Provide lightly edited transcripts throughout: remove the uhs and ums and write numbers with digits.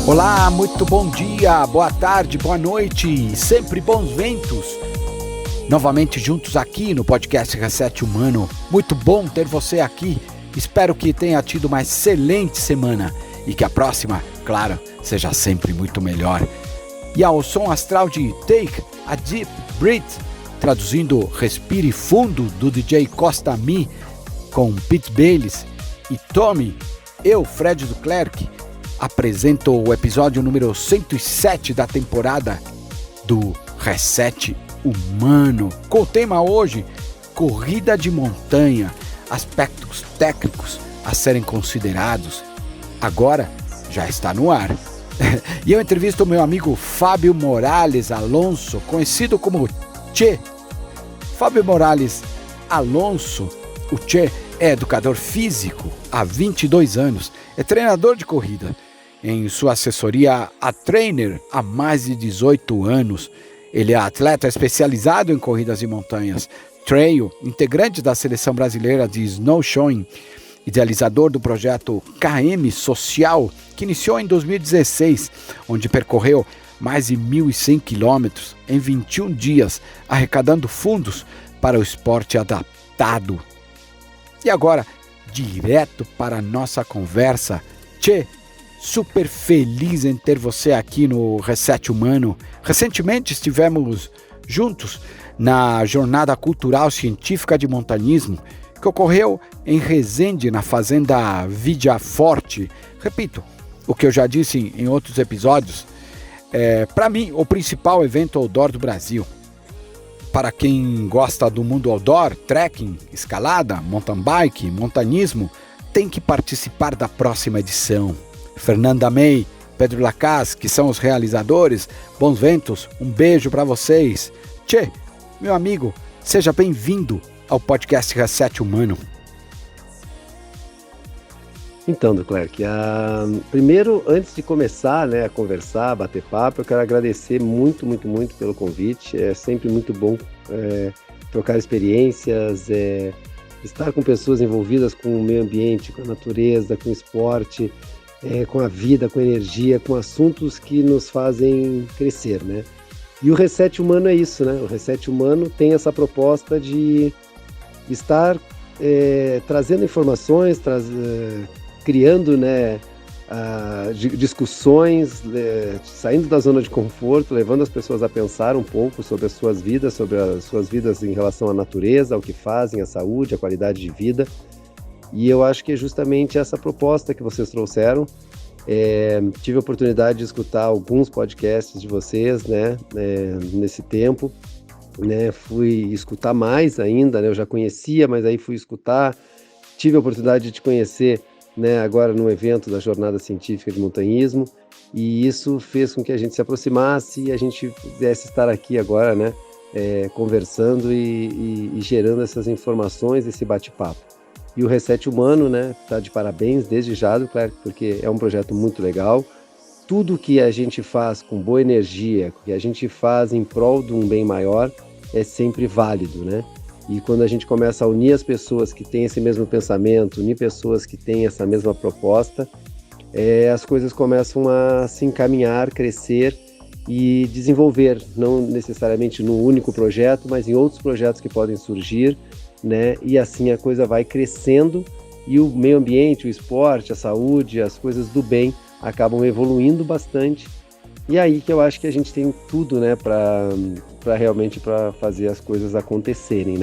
Olá, muito bom dia, boa tarde, boa noite, sempre bons ventos. Novamente juntos aqui no podcast Reset Humano. Muito bom ter você aqui. Espero que tenha tido uma excelente semana e que a próxima, claro, seja sempre muito melhor. E ao som astral de Take a Deep Breath, traduzindo Respire Fundo, do DJ Costa Mi, com Pete Bayles e Tommy, eu, Fred Duclerc, apresento o episódio número 107 da temporada do Reset Humano, com o tema hoje, corrida de montanha, aspectos técnicos a serem considerados. Agora já está no ar. E eu entrevisto o meu amigo Fábio Morales Alonso, conhecido como Tchê. Fábio Morales Alonso, o Tchê, é educador físico há 22 anos, é treinador de corrida. Em sua assessoria a trainer há mais de 18 anos. Ele é atleta especializado em corridas de montanhas, trail, integrante da seleção brasileira de snowshoeing, idealizador do projeto KM Social, que iniciou em 2016, onde percorreu mais de 1.100 quilômetros em 21 dias, arrecadando fundos para o esporte adaptado. E agora, direto para a nossa conversa. Tchê, super feliz em ter você aqui no Reset Humano. Recentemente estivemos juntos na Jornada Cultural Científica de Montanismo, que ocorreu em Resende, na Fazenda Vidia Forte. Repito, o que eu já disse em outros episódios, para mim, o principal evento outdoor do Brasil. Para quem gosta do mundo outdoor, trekking, escalada, mountain bike, montanismo, tem que participar da próxima edição. Fernanda May, Pedro Lacaz, que são os realizadores, bons ventos, um beijo para vocês. Tchê, meu amigo, seja bem-vindo ao podcast Reset Humano. Então, Duclerc, primeiro, antes de começar a conversar, bater papo, eu quero agradecer muito pelo convite. É sempre muito bom trocar experiências, estar com pessoas envolvidas com o meio ambiente, com a natureza, com o esporte, com a vida, com a energia, com assuntos que nos fazem crescer, né? E o Reset Humano é isso, né? O Reset Humano tem essa proposta de estar trazendo informações, criando discussões, saindo da zona de conforto, levando as pessoas a pensar um pouco sobre as suas vidas em relação à natureza, ao que fazem, à saúde, à qualidade de vida. E eu acho que é justamente essa proposta que vocês trouxeram. Tive a oportunidade de escutar alguns podcasts de vocês, nesse tempo. Fui escutar mais ainda, eu já conhecia, mas aí fui escutar. Tive a oportunidade de te conhecer, agora no evento da Jornada Científica de Montanhismo, e isso fez com que a gente se aproximasse e a gente pudesse estar aqui agora, conversando e gerando essas informações, esse bate-papo. E o Reset Humano, está de parabéns desde já, claro, porque é um projeto muito legal. Tudo que a gente faz com boa energia, que a gente faz em prol de um bem maior, é sempre válido, E quando a gente começa a unir as pessoas que têm esse mesmo pensamento, unir pessoas que têm essa mesma proposta, as coisas começam a se encaminhar, crescer e desenvolver, não necessariamente num único projeto, mas em outros projetos que podem surgir, E assim a coisa vai crescendo e o meio ambiente, o esporte, a saúde, as coisas do bem acabam evoluindo bastante. E aí que eu acho que a gente tem tudo, para realmente fazer as coisas acontecerem,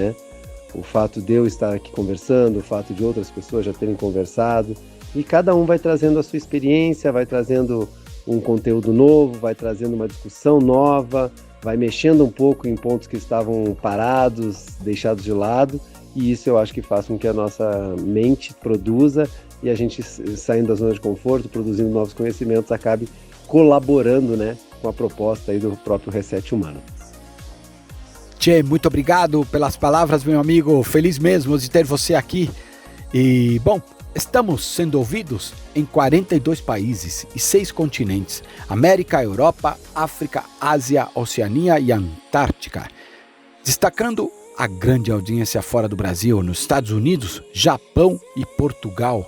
O fato de eu estar aqui conversando, o fato de outras pessoas já terem conversado, e cada um vai trazendo a sua experiência, vai trazendo um conteúdo novo, vai trazendo uma discussão nova, vai mexendo um pouco em pontos que estavam parados, deixados de lado, e isso eu acho que faz com que a nossa mente produza e a gente, saindo da zona de conforto, produzindo novos conhecimentos, acabe colaborando, com a proposta aí do próprio Reset Humano. Tchê, muito obrigado pelas palavras, meu amigo. Feliz mesmo de ter você aqui. E, bom, estamos sendo ouvidos em 42 países e 6 continentes: América, Europa, África, Ásia, Oceania e Antártica. Destacando a grande audiência fora do Brasil, nos Estados Unidos, Japão e Portugal.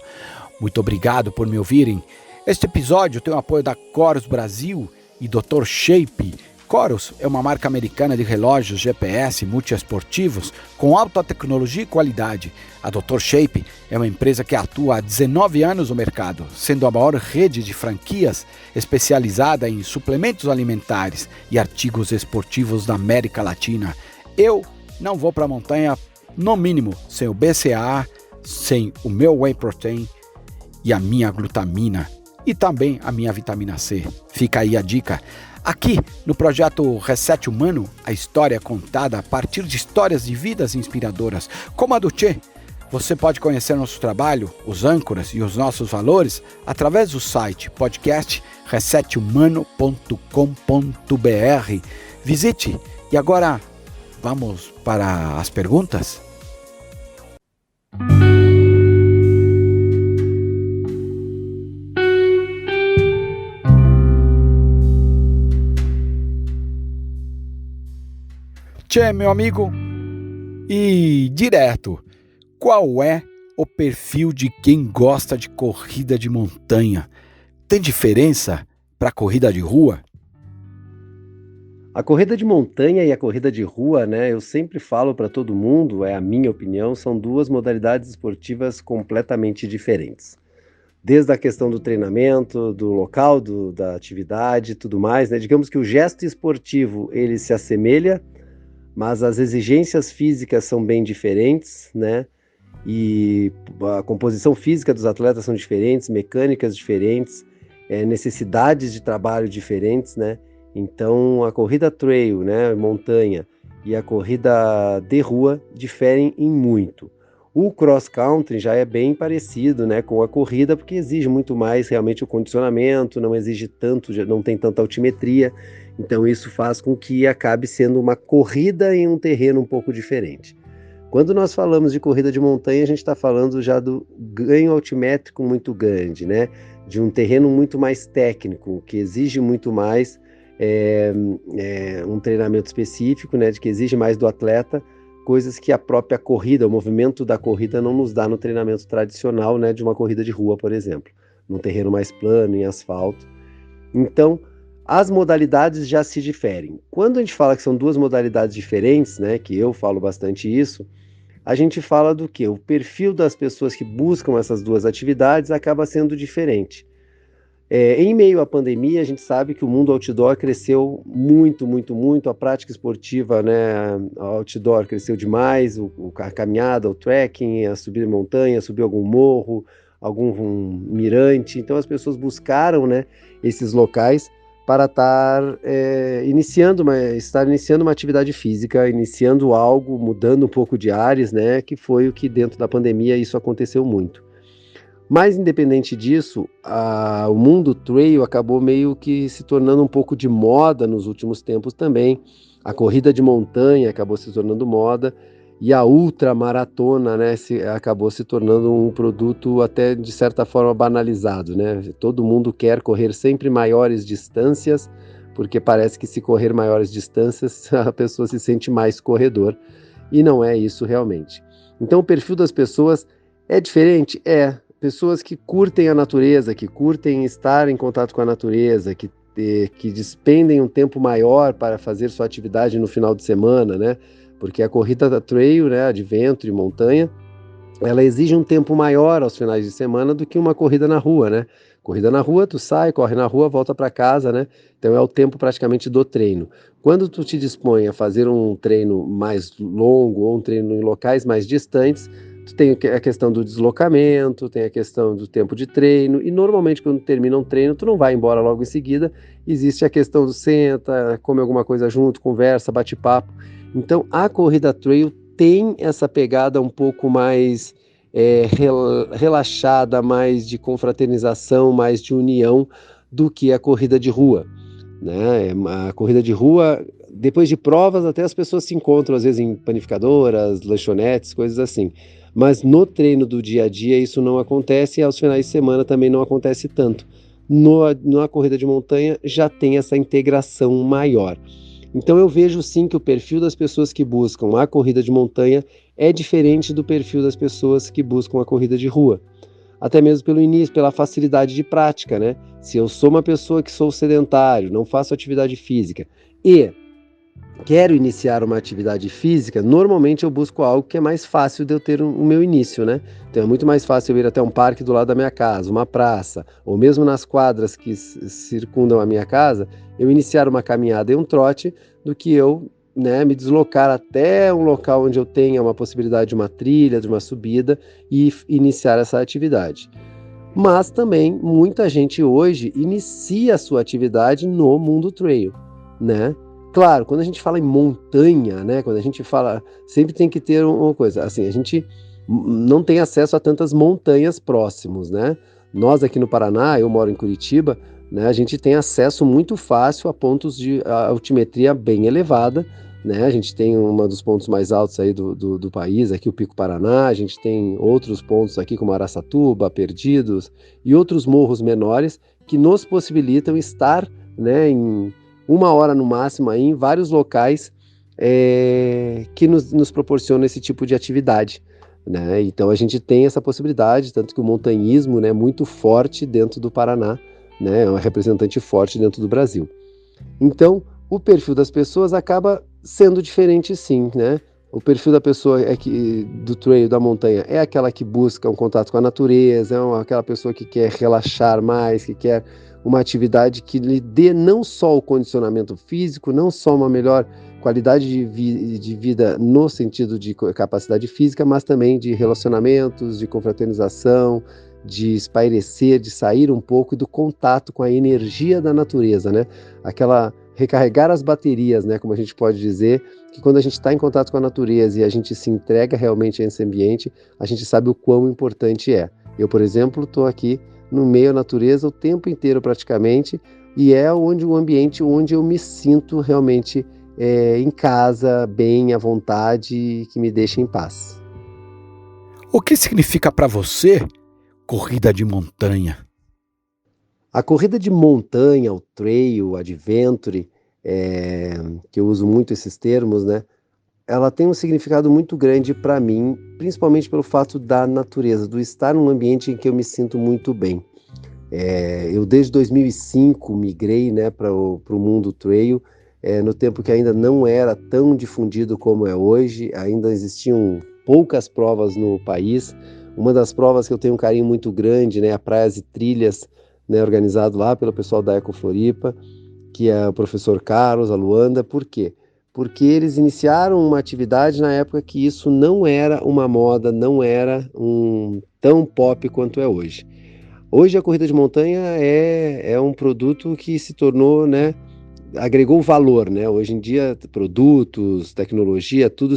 Muito obrigado por me ouvirem Este episódio tem o apoio da Corus Brasil e Dr. Shape. Corus é uma marca americana de relógios GPS multiesportivos com alta tecnologia e qualidade. A Dr. Shape é uma empresa que atua há 19 anos no mercado, sendo a maior rede de franquias especializada em suplementos alimentares e artigos esportivos da América Latina. Eu não vou para a montanha, no mínimo, sem o BCAA, sem o meu Whey Protein e a minha glutamina e também a minha vitamina C. Fica aí a dica. Aqui, no projeto Reset Humano, a história é contada a partir de histórias de vidas inspiradoras, como a do Tchê. Você pode conhecer nosso trabalho, os âncoras e os nossos valores através do site podcast resethumano.com.br. Visite. E agora, vamos para as perguntas? Tchê, meu amigo, e direto, qual é o perfil de quem gosta de corrida de montanha? Tem diferença para corrida de rua? A corrida de montanha e a corrida de rua, né, eu sempre falo para todo mundo, é a minha opinião, são duas modalidades esportivas completamente diferentes. Desde a questão do treinamento, do local, da atividade e tudo mais, né? Digamos que o gesto esportivo, ele se assemelha, mas as exigências físicas são bem diferentes, né? E a composição física dos atletas são diferentes, mecânicas diferentes, necessidades de trabalho diferentes, né? Então, a corrida trail, né, montanha, e a corrida de rua diferem em muito. O cross country já é bem parecido, né, com a corrida, porque exige muito mais realmente o condicionamento, não exige tanto, não tem tanta altimetria. Então isso faz com que acabe sendo uma corrida em um terreno um pouco diferente. Quando nós falamos de corrida de montanha, a gente está falando já do ganho altimétrico muito grande, né? De um terreno muito mais técnico, que exige muito mais um treinamento específico, né? De que exige mais do atleta, coisas que a própria corrida, o movimento da corrida não nos dá no treinamento tradicional, né? De uma corrida de rua, por exemplo, num terreno mais plano, em asfalto. Então, as modalidades já se diferem. Quando a gente fala que são duas modalidades diferentes, né, que eu falo bastante isso, a gente fala do quê? O perfil das pessoas que buscam essas duas atividades acaba sendo diferente. Em meio à pandemia, a gente sabe que o mundo outdoor cresceu muito, muito, muito, a prática esportiva, né, outdoor cresceu demais, a caminhada, o trekking, a subir montanha, subir algum morro, algum mirante. Então as pessoas buscaram, né, esses locais para estar iniciando uma atividade física, iniciando algo, mudando um pouco de ares, né? Que foi o que dentro da pandemia isso aconteceu muito. Mas independente disso, o mundo trail acabou meio que se tornando um pouco de moda nos últimos tempos também. A corrida de montanha acabou se tornando moda e a ultramaratona, né, acabou se tornando um produto até de certa forma banalizado, né? Todo mundo quer correr sempre maiores distâncias, porque parece que se correr maiores distâncias a pessoa se sente mais corredor, e não é isso realmente. Então o perfil das pessoas é diferente? Pessoas que curtem a natureza, que curtem estar em contato com a natureza, que despendem um tempo maior para fazer sua atividade no final de semana, né? Porque a corrida da trail, né, de vento e montanha, ela exige um tempo maior aos finais de semana do que uma corrida na rua, né? Corrida na rua, tu sai, corre na rua, volta para casa, né? Então é o tempo praticamente do treino. Quando tu te dispõe a fazer um treino mais longo ou um treino em locais mais distantes, tu tem a questão do deslocamento, tem a questão do tempo de treino, e normalmente quando termina um treino, tu não vai embora logo em seguida, existe a questão do senta, come alguma coisa junto, conversa, bate papo. Então a corrida trail tem essa pegada um pouco mais relaxada, mais de confraternização, mais de união do que a corrida de rua, né? A corrida de rua, depois de provas, até as pessoas se encontram às vezes em panificadoras, lanchonetes, coisas assim. Mas no treino do dia a dia isso não acontece, e aos finais de semana também não acontece tanto. Na corrida de montanha já tem essa integração maior. Então eu vejo sim que o perfil das pessoas que buscam a corrida de montanha é diferente do perfil das pessoas que buscam a corrida de rua. até mesmo pelo início, pela facilidade de prática, né? Se eu sou uma pessoa que sou sedentário, não faço atividade física e quero iniciar uma atividade física, normalmente eu busco algo que é mais fácil de eu ter o meu início, né? Então é muito mais fácil eu ir até um parque do lado da minha casa, uma praça, ou mesmo nas quadras que circundam a minha casa, eu iniciar uma caminhada e um trote, do que eu, né, me deslocar até um local onde eu tenha uma possibilidade de uma trilha, de uma subida e iniciar essa atividade. Mas também muita gente hoje inicia a sua atividade no mundo trail, né? Claro, quando a gente fala em montanha, né, quando a gente fala, sempre tem que ter uma coisa, assim, a gente não tem acesso a tantas montanhas próximos, né? Nós aqui no Paraná, eu moro em Curitiba, né, a gente tem acesso muito fácil a pontos de altimetria bem elevada, né? A gente tem um dos pontos mais altos aí do país, aqui o Pico Paraná, a gente tem outros pontos aqui como Araçatuba, Perdidos e outros morros menores que nos possibilitam estar, né, em 1 hora no máximo aí, em vários locais que nos proporcionam esse tipo de atividade, né? Então a gente tem essa possibilidade, tanto que o montanhismo, né, é muito forte dentro do Paraná, né, é um representante forte dentro do Brasil. Então o perfil das pessoas acaba sendo diferente, sim, né? O perfil da pessoa do trail, da montanha, é aquela que busca um contato com a natureza, é aquela pessoa que quer relaxar mais, que quer uma atividade que lhe dê não só o condicionamento físico, não só uma melhor qualidade de vida no sentido de capacidade física, mas também de relacionamentos, de confraternização, de espairecer, de sair um pouco do contato com a energia da natureza, né? Aquela recarregar as baterias, né? Como a gente pode dizer, que quando a gente está em contato com a natureza e a gente se entrega realmente a esse ambiente, a gente sabe o quão importante é. Eu, por exemplo, estou aqui no meio da natureza o tempo inteiro praticamente, e é onde o ambiente onde eu me sinto realmente em casa, bem, à vontade, que me deixa em paz. O que significa para você corrida de montanha? A corrida de montanha, o trail, o adventure, que eu uso muito esses termos, né? Ela tem um significado muito grande para mim, principalmente pelo fato da natureza, do estar num ambiente em que eu me sinto muito bem. Eu desde 2005 migrei, né, para o mundo trail, no tempo que ainda não era tão difundido como é hoje, ainda existiam poucas provas no país. Uma das provas que eu tenho um carinho muito grande, né, a Praias e Trilhas, né, organizado lá pelo pessoal da Eco Floripa, que é o professor Carlos, a Luanda. Por quê? Porque eles iniciaram uma atividade na época que isso não era uma moda, não era tão pop quanto é hoje. Hoje a corrida de montanha é um produto que se tornou, né, agregou valor, né? Hoje em dia, produtos, tecnologia, tudo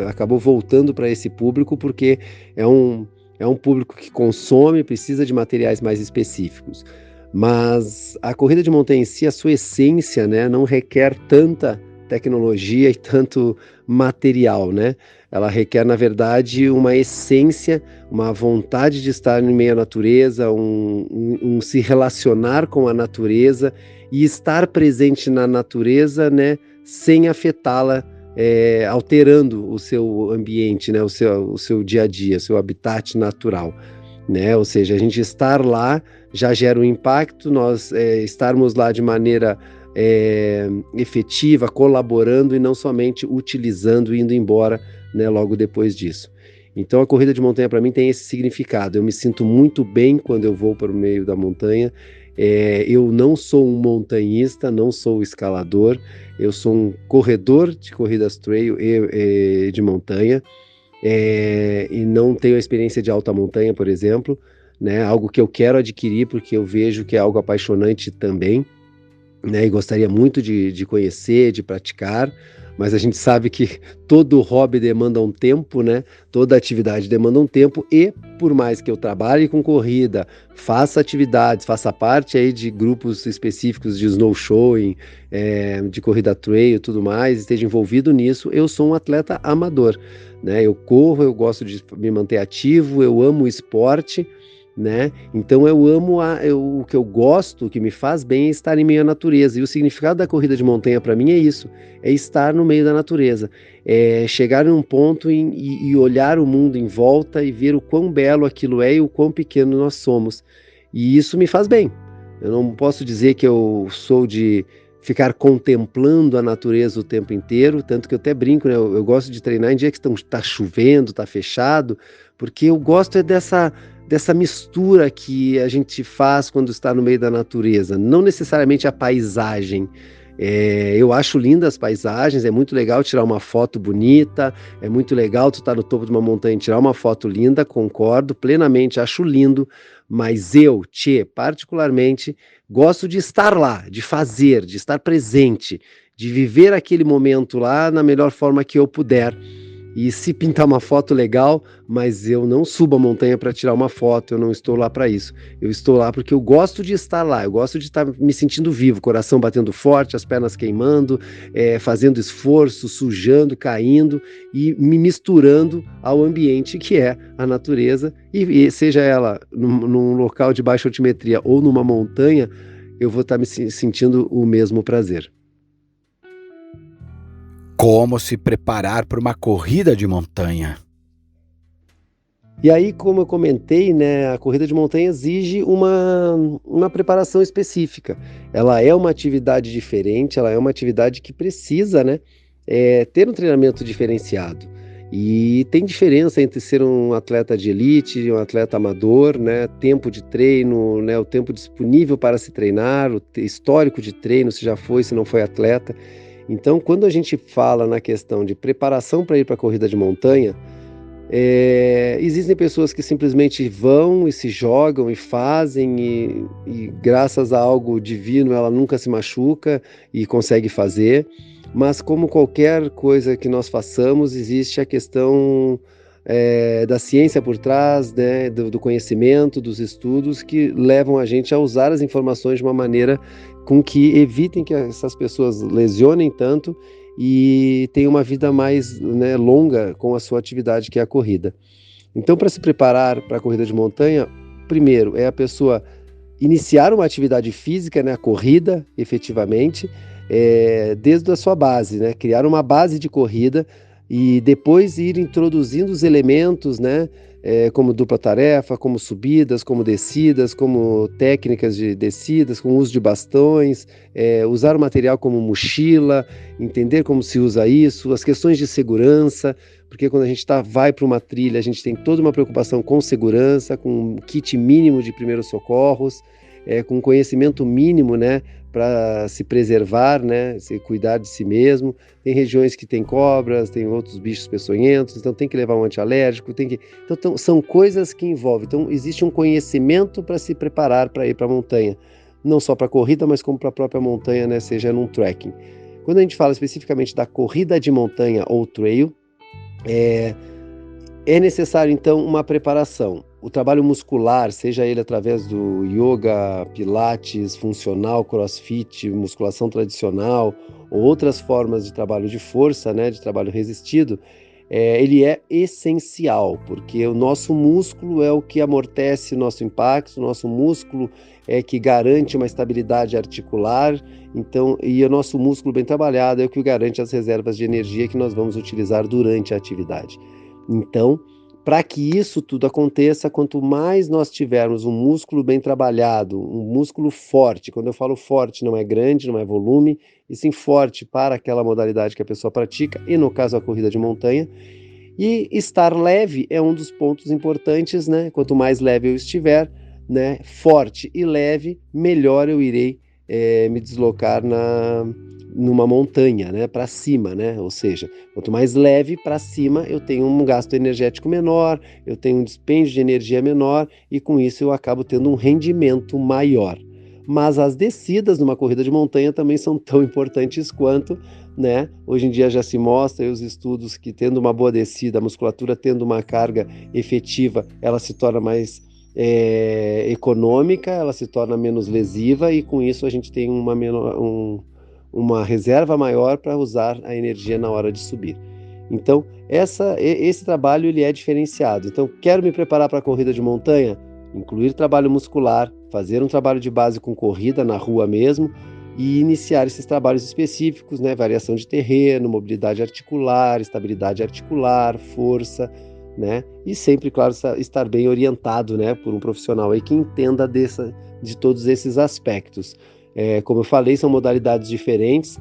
acabou voltando para esse público, porque é um público que consome, precisa de materiais mais específicos. Mas a corrida de montanha em si, a sua essência, né, não requer tanta tecnologia e tanto material, né? Ela requer, na verdade, uma essência, uma vontade de estar em meio à natureza, um se relacionar com a natureza e estar presente na natureza, né, sem afetá-la, alterando o seu ambiente, né, o seu dia a dia, o seu habitat natural, né? Ou seja, a gente estar lá já gera um impacto, nós estarmos lá de maneira efetiva, colaborando e não somente utilizando e indo embora, né, logo depois disso. Então a corrida de montanha para mim tem esse significado. Eu me sinto muito bem quando eu vou para o meio da montanha. Eu não sou um montanhista, não sou escalador, eu sou um corredor de corridas trail e de montanha, e não tenho a experiência de alta montanha, por exemplo, né, algo que eu quero adquirir porque eu vejo que é algo apaixonante também, né, e gostaria muito de conhecer, de praticar, mas a gente sabe que todo hobby demanda um tempo, né? Toda atividade demanda um tempo, e por mais que eu trabalhe com corrida, faça atividades, faça parte aí de grupos específicos de snowshoeing, de corrida trail e tudo mais, esteja envolvido nisso, eu sou um atleta amador, né? Eu corro, eu gosto de me manter ativo, eu amo o esporte, né? Então eu amo o que eu gosto, o que me faz bem é estar em meio à natureza. E o significado da corrida de montanha para mim é isso, é estar no meio da natureza, é chegar num ponto e olhar o mundo em volta e ver o quão belo aquilo é e o quão pequeno nós somos. E isso me faz bem. Eu não posso dizer que eu sou de ficar contemplando a natureza o tempo inteiro, tanto que eu até brinco, né? Eu gosto de treinar em dia que está chovendo, está fechado, porque eu gosto dessa mistura que a gente faz quando está no meio da natureza, não necessariamente a paisagem. Eu acho lindas as paisagens, é muito legal tirar uma foto bonita, é muito legal tu estar no topo de uma montanha e tirar uma foto linda, concordo plenamente, acho lindo, mas eu, particularmente, gosto de estar lá, de fazer, de estar presente, de viver aquele momento lá na melhor forma que eu puder. E se pintar uma foto legal, mas eu não subo a montanha para tirar uma foto, eu não estou lá para isso. Eu estou lá porque eu gosto de estar lá, eu gosto de estar me sentindo vivo, coração batendo forte, as pernas queimando, fazendo esforço, sujando, caindo e me misturando ao ambiente que é a natureza, e seja ela num local de baixa altimetria ou numa montanha, eu vou estar me sentindo o mesmo prazer. Como se preparar para uma corrida de montanha? E aí, como eu comentei, né, a corrida de montanha exige uma preparação específica. Ela é uma atividade diferente, ela é uma atividade que precisa, né, ter um treinamento diferenciado. E tem diferença entre ser um atleta de elite e um atleta amador, né, tempo de treino, né, o tempo disponível para se treinar, o histórico de treino, se já foi, se não foi atleta. Então, quando a gente fala na questão de preparação para ir para a corrida de montanha, existem pessoas que simplesmente vão e se jogam e fazem e graças a algo divino ela nunca se machuca e consegue fazer, mas como qualquer coisa que nós façamos, existe a questão da ciência por trás, né, do conhecimento, dos estudos que levam a gente a usar as informações de uma maneira com que evitem que essas pessoas lesionem tanto e tenham uma vida mais, né, longa com a sua atividade, que é a corrida. Então, para se preparar para a corrida de montanha, primeiro é a pessoa iniciar uma atividade física, né, a corrida, efetivamente, desde a sua base, né, criar uma base de corrida e depois ir introduzindo os elementos, né, como dupla tarefa, como subidas, como descidas, como técnicas de descidas, com uso de bastões, usar o material como mochila, entender como se usa isso, as questões de segurança, porque quando a gente vai para uma trilha, a gente tem toda uma preocupação com segurança, com um kit mínimo de primeiros socorros, com conhecimento mínimo, né, para se preservar, né, se cuidar de si mesmo. Tem regiões que tem cobras, tem outros bichos peçonhentos, então tem que levar um antialérgico, então são coisas que envolvem. Então existe um conhecimento para se preparar para ir para a montanha, não só para a corrida, mas como para a própria montanha, né, seja num trekking. Quando a gente fala especificamente da corrida de montanha ou trail, é necessário, então, uma preparação. O trabalho muscular, seja ele através do yoga, pilates, funcional, crossfit, musculação tradicional, ou outras formas de trabalho de força, né, de trabalho resistido, ele é essencial, porque o nosso músculo é o que amortece o nosso impacto, o nosso músculo é que garante uma estabilidade articular, então, e o nosso músculo bem trabalhado é o que garante as reservas de energia que nós vamos utilizar durante a atividade. Então, para que isso tudo aconteça, quanto mais nós tivermos um músculo bem trabalhado, um músculo forte, quando eu falo forte, não é grande, não é volume, e sim forte para aquela modalidade que a pessoa pratica, e no caso a corrida de montanha, e estar leve é um dos pontos importantes, né? Quanto mais leve eu estiver, né, forte e leve, melhor eu irei me deslocar numa montanha, né, para cima, né? Ou seja, quanto mais leve para cima, eu tenho um gasto energético menor, eu tenho um dispêndio de energia menor e com isso eu acabo tendo um rendimento maior. Mas as descidas numa corrida de montanha também são tão importantes quanto, né? Hoje em dia já se mostra os estudos que tendo uma boa descida, a musculatura tendo uma carga efetiva, ela se torna mais econômica, ela se torna menos lesiva e com isso a gente tem uma reserva maior para usar a energia na hora de subir. Então, esse trabalho ele é diferenciado. Então, quero me preparar para a corrida de montanha? incluir trabalho muscular, fazer um trabalho de base com corrida na rua mesmo e iniciar esses trabalhos específicos, né? Variação de terreno, mobilidade articular, estabilidade articular, força, né? E sempre, claro, estar bem orientado, né? Por um profissional aí que entenda de todos esses aspectos. Como eu falei, são modalidades diferentes.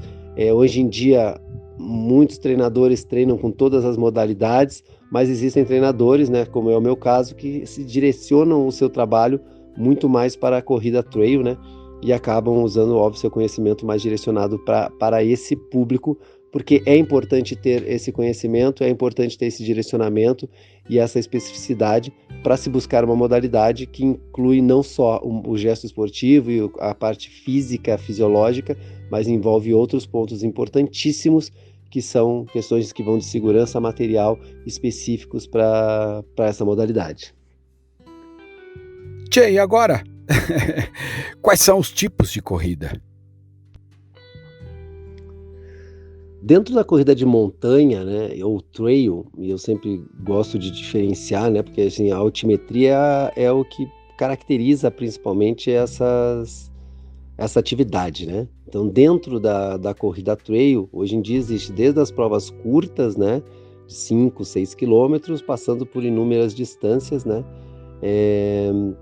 Hoje em dia, muitos treinadores treinam com todas as modalidades, mas existem treinadores, né? Como é o meu caso, que se direcionam o seu trabalho muito mais para a corrida trail, né? E acabam usando, óbvio, seu conhecimento mais direcionado para esse público, porque é importante ter esse conhecimento, é importante ter esse direcionamento e essa especificidade para se buscar uma modalidade que inclui não só o gesto esportivo e a parte física, fisiológica, mas envolve outros pontos importantíssimos, que são questões que vão de segurança material específicos para essa modalidade. Tchê, e agora? Quais são os tipos de corrida? Dentro da corrida de montanha, né, ou trail, e eu sempre gosto de diferenciar, né, porque assim, a altimetria é o que caracteriza principalmente essa atividade, né? Então, dentro da corrida trail, hoje em dia existe desde as provas curtas, né, de 5, 6 quilômetros, passando por inúmeras distâncias, né,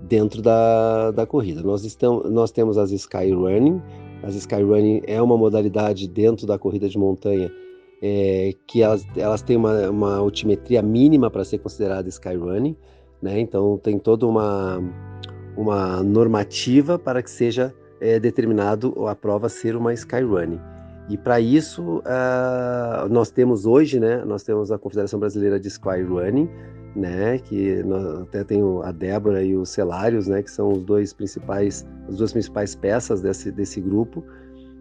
dentro da corrida. Nós temos as Skyrunning. As Skyrunning é uma modalidade dentro da corrida de montanha que elas têm uma altimetria mínima para ser considerada Skyrunning, né? Então tem toda uma normativa para que seja determinado a prova ser uma Skyrunning. E para isso nós temos hoje, né? Nós temos a Confederação Brasileira de Skyrunning, né, que até tem a Débora e o Celários, né, que são as duas principais peças desse grupo,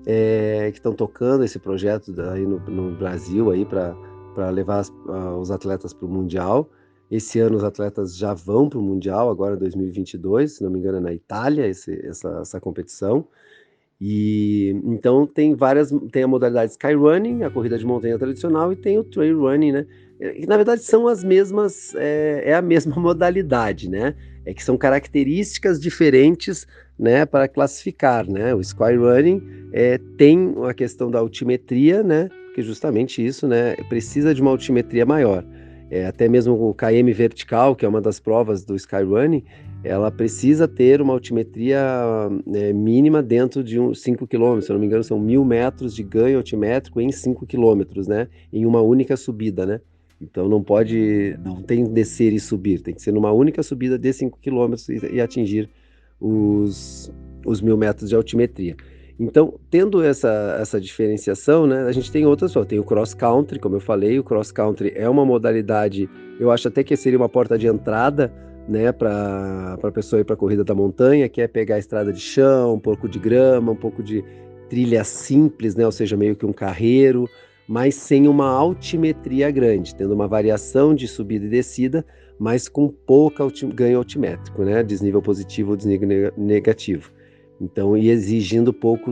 que estão tocando esse projeto aí no Brasil aí para levar os atletas para o Mundial. Esse ano os atletas já vão para o Mundial, agora 2022, se não me engano é na Itália essa competição. E então tem a modalidade Skyrunning, a corrida de montanha tradicional, e tem o Trail Running, né? E, na verdade são as mesmas, é a mesma modalidade, né? É que são características diferentes, né, para classificar, né? O Skyrunning tem a questão da altimetria, né? Porque justamente isso, né, precisa de uma altimetria maior. Até mesmo o KM vertical, que é uma das provas do Skyrunning, ela precisa ter uma altimetria mínima dentro de 5 km, se eu não me engano são 1.000 metros de ganho altimétrico em 5 km, né, em uma única subida, né, então não tem descer e subir, tem que ser numa única subida de 5 km e atingir os 1.000 metros de altimetria. Então, tendo essa diferenciação, né, a gente tem outras, tem o cross country, como eu falei, o cross country é uma modalidade, eu acho até que seria uma porta de entrada, né, para a pessoa ir para a corrida da montanha, que é pegar a estrada de chão, um pouco de grama, um pouco de trilha simples, né, ou seja, meio que um carreiro, mas sem uma altimetria grande, tendo uma variação de subida e descida, mas com pouca ganho altimétrico, né, desnível positivo ou desnível negativo. Então, e exigindo pouco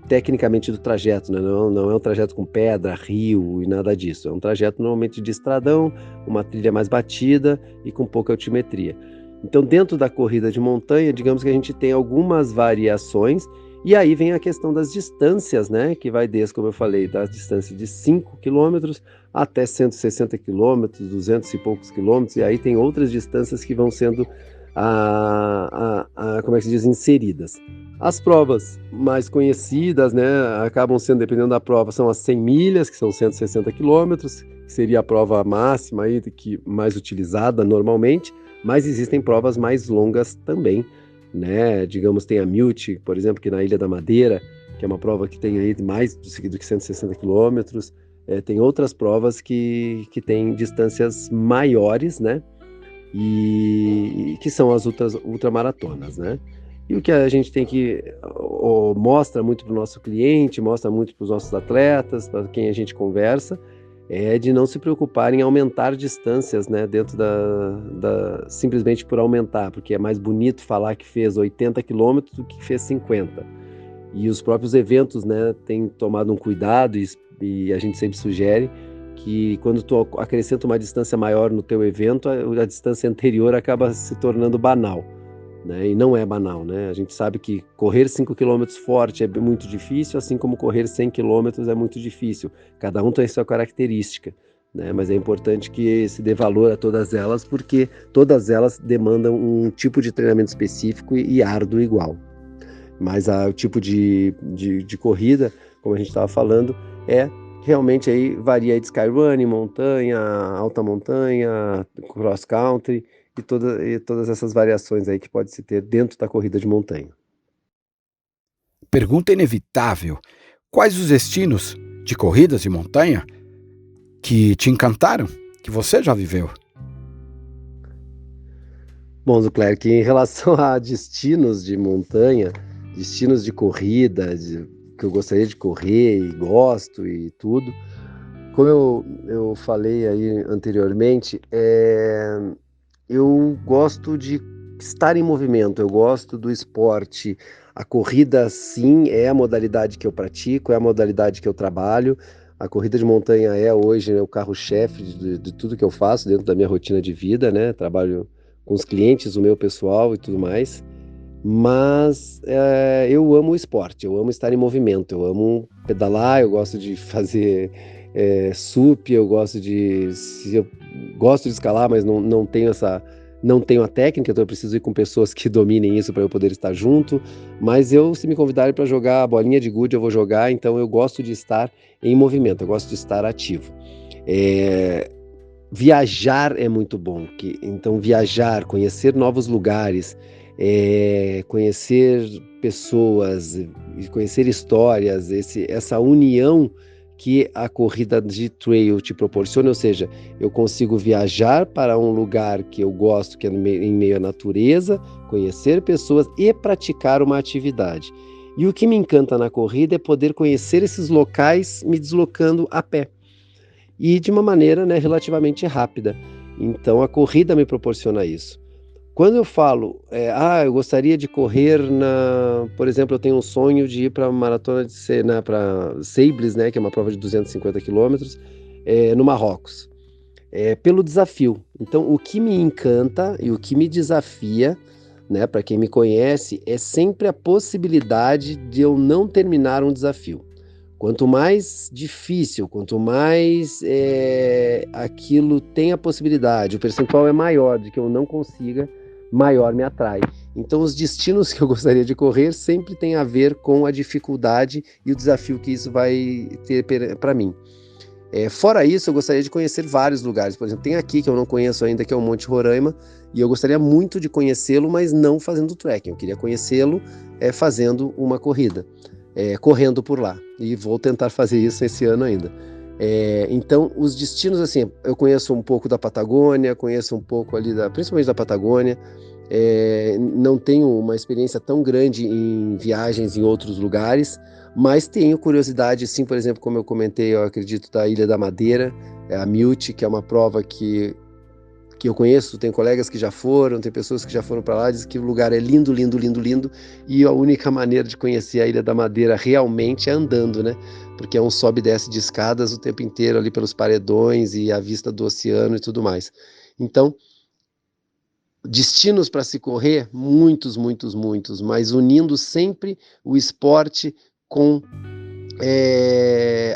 tecnicamente do trajeto, né? Não é um trajeto com pedra, rio e nada disso. É um trajeto normalmente de estradão, uma trilha mais batida e com pouca altimetria. Então, dentro da corrida de montanha, digamos que a gente tem algumas variações, e aí vem a questão das distâncias, né? Que vai desde, como eu falei, da distância de 5 km até 160 km, 200 e poucos quilômetros, e aí tem outras distâncias que vão sendo como é que se diz, inseridas. As provas mais conhecidas, né, acabam sendo, dependendo da prova, são as 100 milhas, que são 160 quilômetros, que seria a prova máxima aí, mais utilizada normalmente, mas existem provas mais longas também, né, digamos, tem a Mute, por exemplo, que na Ilha da Madeira, que é uma prova que tem aí mais do que 160 quilômetros, tem outras provas que têm distâncias maiores, né, e que são as ultramaratonas, né? E o que a gente tem que mostra muito para o nosso cliente, mostra muito para os nossos atletas, para quem a gente conversa, é de não se preocupar em aumentar distâncias, né? Dentro simplesmente por aumentar, porque é mais bonito falar que fez 80 quilômetros do que fez 50. E os próprios eventos, né, têm tomado um cuidado e a gente sempre sugere que quando tu acrescenta uma distância maior no teu evento, a distância anterior acaba se tornando banal. né? E não é banal, né? A gente sabe que correr 5 quilômetros forte é muito difícil, assim como correr 100 quilômetros é muito difícil. Cada um tem sua característica, né? Mas é importante que se dê valor a todas elas, porque todas elas demandam um tipo de treinamento específico e árduo igual. Mas o tipo de corrida, como a gente estava falando, realmente aí varia de skyrunning, montanha, alta montanha, cross country e todas essas variações aí que pode se ter dentro da corrida de montanha. Pergunta inevitável: quais os destinos de corridas de montanha que te encantaram, que você já viveu? Bom, Zuclerc, em relação a destinos de montanha, destinos de corrida, que eu gostaria de correr e gosto e tudo, como eu falei aí anteriormente, eu gosto de estar em movimento, eu gosto do esporte. A corrida, sim, é a modalidade que eu pratico, é a modalidade que eu trabalho. A corrida de montanha é hoje, né, o carro-chefe de tudo que eu faço dentro da minha rotina de vida, né? Trabalho com os clientes, o meu pessoal e tudo mais. Mas eu amo o esporte, eu amo estar em movimento, eu amo pedalar, eu gosto de fazer SUP, eu gosto de escalar, mas não tenho não tenho a técnica, então eu preciso ir com pessoas que dominem isso para eu poder estar junto. Mas se me convidarem para jogar a bolinha de gude, eu vou jogar, então eu gosto de estar em movimento, eu gosto de estar ativo. Viajar é muito bom, então viajar, conhecer novos lugares, conhecer pessoas, conhecer histórias, essa união que a corrida de trail te proporciona, ou seja, eu consigo viajar para um lugar que eu gosto, que é em meio à natureza, conhecer pessoas e praticar uma atividade. E o que me encanta na corrida é poder conhecer esses locais me deslocando a pé e de uma maneira, né, relativamente rápida. Então a corrida me proporciona isso. Quando eu falo, eu gostaria de correr por exemplo, eu tenho um sonho de ir para a maratona para Seiblis, né, que é uma prova de 250 quilômetros, no Marrocos, pelo desafio. Então, o que me encanta e o que me desafia, né, para quem me conhece, é sempre a possibilidade de eu não terminar um desafio. Quanto mais difícil, quanto mais aquilo tem a possibilidade, o percentual é maior de que eu não consiga, maior me atrai. Então, os destinos que eu gostaria de correr sempre tem a ver com a dificuldade e o desafio que isso vai ter para mim. Fora isso, eu gostaria de conhecer vários lugares. Por exemplo, tem aqui que eu não conheço ainda, que é o Monte Roraima, e eu gostaria muito de conhecê-lo, mas não fazendo trekking. Eu queria conhecê-lo fazendo uma corrida, correndo por lá. E vou tentar fazer isso esse ano ainda. Então, os destinos, assim, eu conheço um pouco da Patagônia, conheço um pouco ali, principalmente da Patagônia. Não tenho uma experiência tão grande em viagens em outros lugares, mas tenho curiosidade, sim, por exemplo, como eu comentei, eu acredito, da Ilha da Madeira, a Milt, que é uma prova que eu conheço, tem colegas que já foram, tem pessoas que já foram para lá, dizem que o lugar é lindo, lindo, lindo, lindo, e a única maneira de conhecer a Ilha da Madeira realmente é andando, né? Porque é um sobe e desce de escadas o tempo inteiro ali pelos paredões e a vista do oceano e tudo mais. Então, destinos para se correr, muitos, muitos, muitos, mas unindo sempre o esporte com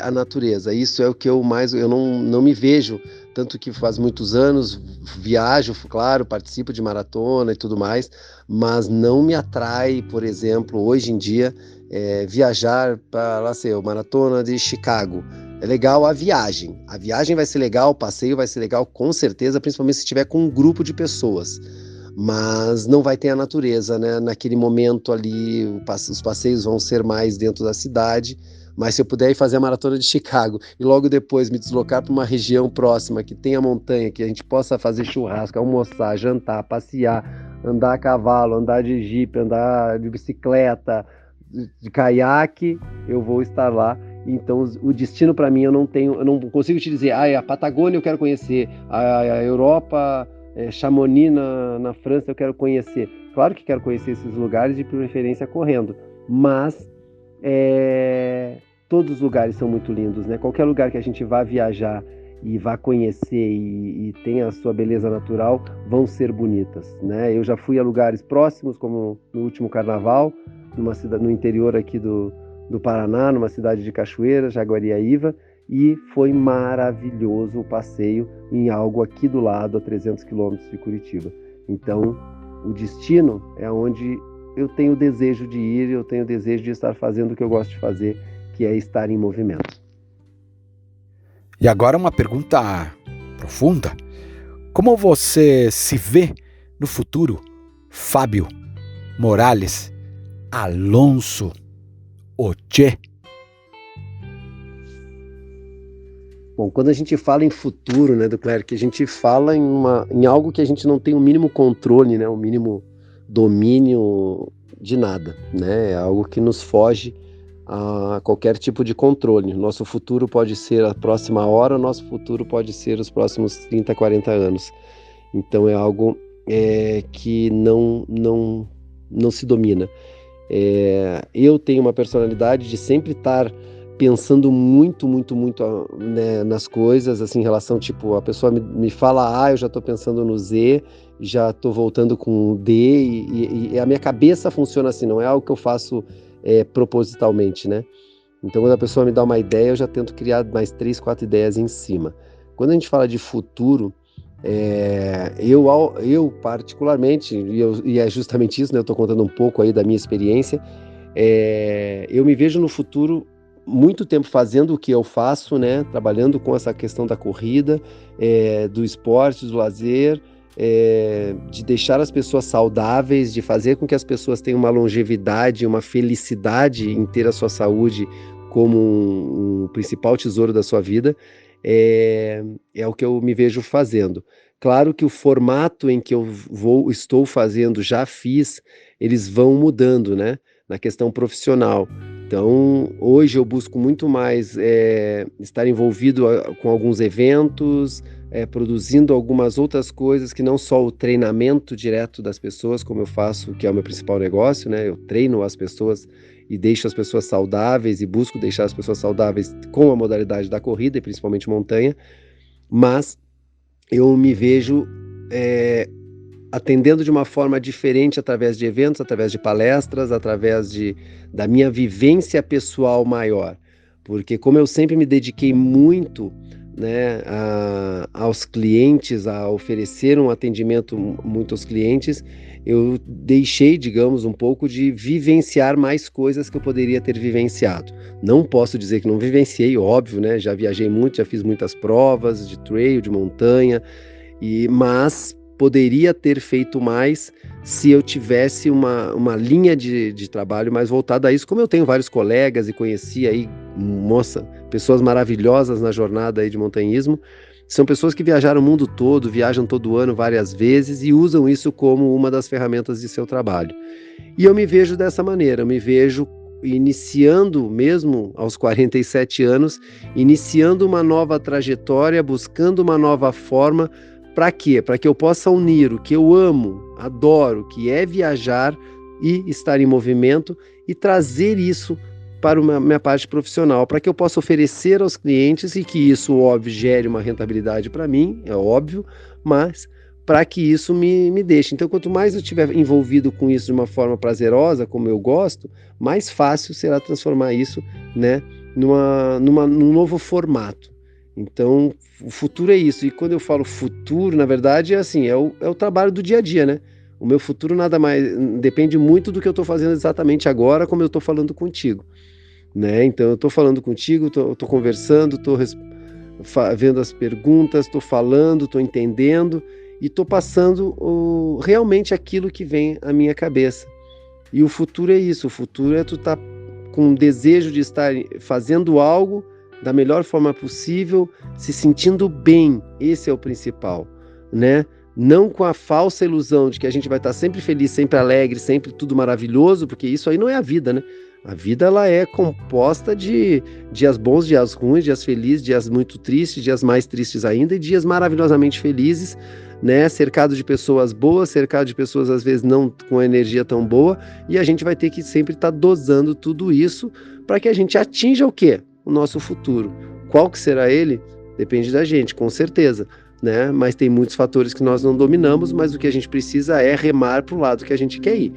a natureza. Isso é o que eu não me vejo, tanto que faz muitos anos viajo, claro, participo de maratona e tudo mais, mas não me atrai, por exemplo, hoje em dia, viajar para, lá sei, a maratona de Chicago. É legal a viagem vai ser legal, o passeio vai ser legal, com certeza, principalmente se estiver com um grupo de pessoas. Mas não vai ter a natureza, né? Naquele momento ali, os passeios vão ser mais dentro da cidade. Mas se eu puder ir fazer a maratona de Chicago e logo depois me deslocar para uma região próxima que tenha montanha, que a gente possa fazer churrasco, almoçar, jantar, passear, andar a cavalo, andar de jipe, andar de bicicleta, de caiaque, eu vou estar lá. Então o destino para mim eu não consigo te dizer, a Patagônia eu quero conhecer, a Europa, Chamonix na França eu quero conhecer. Claro que quero conhecer esses lugares, de preferência correndo, mas todos os lugares são muito lindos, né? Qualquer lugar que a gente vá viajar e vá conhecer e tenha a sua beleza natural, vão ser bonitas, né? Eu já fui a lugares próximos, como no último carnaval, numa cidade, no interior aqui do Paraná, numa cidade de Cachoeira, Jaguariaíva, e foi maravilhoso o passeio em algo aqui do lado, a 300 quilômetros de Curitiba. Então, o destino é onde eu tenho desejo de ir, eu tenho desejo de estar fazendo o que eu gosto de fazer, que é estar em movimento. E agora uma pergunta profunda. Como você se vê no futuro, Fábio Morales Alonso Oche? Bom, quando a gente fala em futuro, né, Duclerc, a gente fala em algo que a gente não tem o mínimo controle, né, o mínimo domínio de nada, né, é algo que nos foge a qualquer tipo de controle. Nosso futuro pode ser a próxima hora, nosso futuro pode ser os próximos 30, 40 anos. Então é algo que não se domina. Eu tenho uma personalidade de sempre estar pensando muito, né, nas coisas, assim, em relação, tipo, a pessoa me fala A, eu já estou pensando no Z, já estou voltando com o D, e a minha cabeça funciona assim, não é algo que eu faço propositalmente, né? Então, quando a pessoa me dá uma ideia, eu já tento criar mais 3, 4 ideias em cima. Quando a gente fala de futuro, eu particularmente, e é justamente isso, né? Eu estou contando um pouco aí da minha experiência, eu me vejo no futuro muito tempo fazendo o que eu faço, né? Trabalhando com essa questão da corrida, do esporte, do lazer, de deixar as pessoas saudáveis, de fazer com que as pessoas tenham uma longevidade, uma felicidade em ter a sua saúde como um principal tesouro da sua vida, é o que eu me vejo fazendo. Claro que o formato em que eu estou fazendo, já fiz, eles vão mudando, né? Na questão profissional. Então, hoje eu busco muito mais estar envolvido com alguns eventos, produzindo algumas outras coisas que não só o treinamento direto das pessoas, como eu faço, que é o meu principal negócio, né? Eu treino as pessoas e deixo as pessoas saudáveis e busco deixar as pessoas saudáveis com a modalidade da corrida e principalmente montanha, mas eu me vejo atendendo de uma forma diferente através de eventos, através de palestras, através da minha vivência pessoal maior. Porque como eu sempre me dediquei muito, né, aos clientes, a oferecer um atendimento muito aos clientes, eu deixei, digamos, um pouco de vivenciar mais coisas que eu poderia ter vivenciado. Não posso dizer que não vivenciei, óbvio, né? Já viajei muito, já fiz muitas provas de trail, de montanha, mas poderia ter feito mais se eu tivesse uma linha de trabalho mais voltada a isso, como eu tenho vários colegas e conheci aí, pessoas maravilhosas na jornada aí de montanhismo. São pessoas que viajaram o mundo todo, viajam todo ano várias vezes e usam isso como uma das ferramentas de seu trabalho. E eu me vejo dessa maneira, eu me vejo iniciando, mesmo aos 47 anos, iniciando uma nova trajetória, buscando uma nova forma. Para quê? Para que eu possa unir o que eu amo, adoro, que é viajar e estar em movimento, e trazer isso para a minha parte profissional, para que eu possa oferecer aos clientes e que isso, óbvio, gere uma rentabilidade para mim, é óbvio, mas para que isso me deixe. Então, quanto mais eu estiver envolvido com isso de uma forma prazerosa, como eu gosto, mais fácil será transformar isso, né, num novo formato. Então, o futuro é isso. E quando eu falo futuro, na verdade, é assim, é o trabalho do dia a dia, né? O meu futuro nada mais depende muito do que eu estou fazendo exatamente agora, como eu estou falando contigo, né? Então, eu estou falando contigo, estou conversando, estou vendo as perguntas, estou falando, estou entendendo e estou passando realmente aquilo que vem à minha cabeça. E o futuro é isso. O futuro é tu estar com o desejo de estar fazendo algo da melhor forma possível, se sentindo bem. Esse é o principal, né? Não com a falsa ilusão de que a gente vai estar sempre feliz, sempre alegre, sempre tudo maravilhoso, porque isso aí não é a vida, né? A vida, ela é composta de dias bons, dias ruins, dias felizes, dias muito tristes, dias mais tristes ainda e dias maravilhosamente felizes, né? Cercado de pessoas boas, cercado de pessoas às vezes não com energia tão boa, e a gente vai ter que sempre estar dosando tudo isso para que a gente atinja o quê? O nosso futuro. Qual que será ele? Depende da gente, com certeza, né? Mas tem muitos fatores que nós não dominamos, mas o que a gente precisa é remar para o lado que a gente quer ir.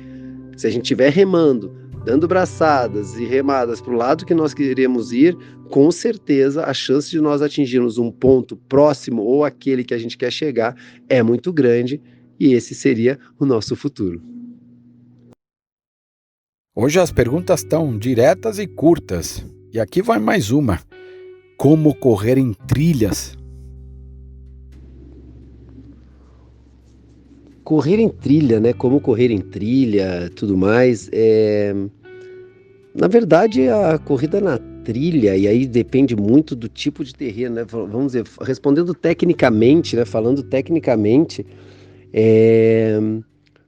Se a gente estiver remando, dando braçadas e remadas para o lado que nós queremos ir, com certeza a chance de nós atingirmos um ponto próximo ou aquele que a gente quer chegar é muito grande, e esse seria o nosso futuro. Hoje as perguntas estão diretas e curtas. E aqui vai mais uma. Como correr em trilhas? Correr em trilha, né? Como correr em trilha, tudo mais. Na verdade, a corrida na trilha, e aí depende muito do tipo de terreno, né? Vamos dizer, respondendo tecnicamente, né? Falando tecnicamente,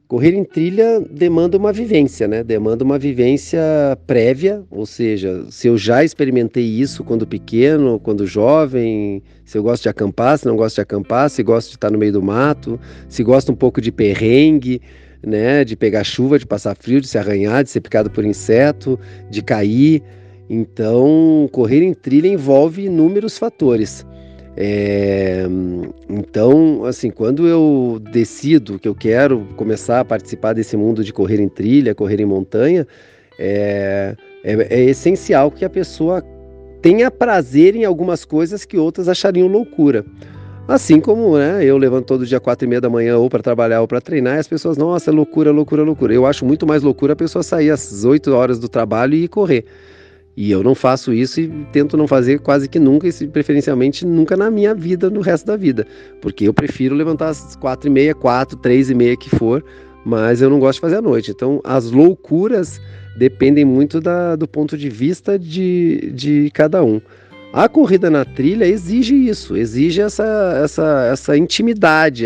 correr em trilha demanda uma vivência, né? Demanda uma vivência prévia, ou seja, se eu já experimentei isso quando pequeno, quando jovem, se eu gosto de acampar, se não gosto de acampar, se gosto de estar no meio do mato, se gosto um pouco de perrengue, né? De pegar chuva, de passar frio, de se arranhar, de ser picado por inseto, de cair. Então, correr em trilha envolve inúmeros fatores. Então, assim, quando eu decido que eu quero começar a participar desse mundo de correr em trilha, correr em montanha, é essencial que a pessoa tenha prazer em algumas coisas que outras achariam loucura. Assim como, né, eu levanto todo dia 4:30 da manhã ou para trabalhar ou para treinar, e as pessoas, nossa, loucura, loucura, loucura. Eu acho muito mais loucura a pessoa sair às 8 horas do trabalho e ir correr. E eu não faço isso e tento não fazer quase que nunca, e preferencialmente nunca na minha vida, no resto da vida. Porque eu prefiro levantar às 4:30, 4, 3:30 que for, mas eu não gosto de fazer à noite. Então, as loucuras dependem muito do ponto de vista de cada um. A corrida na trilha exige isso, exige essa intimidade,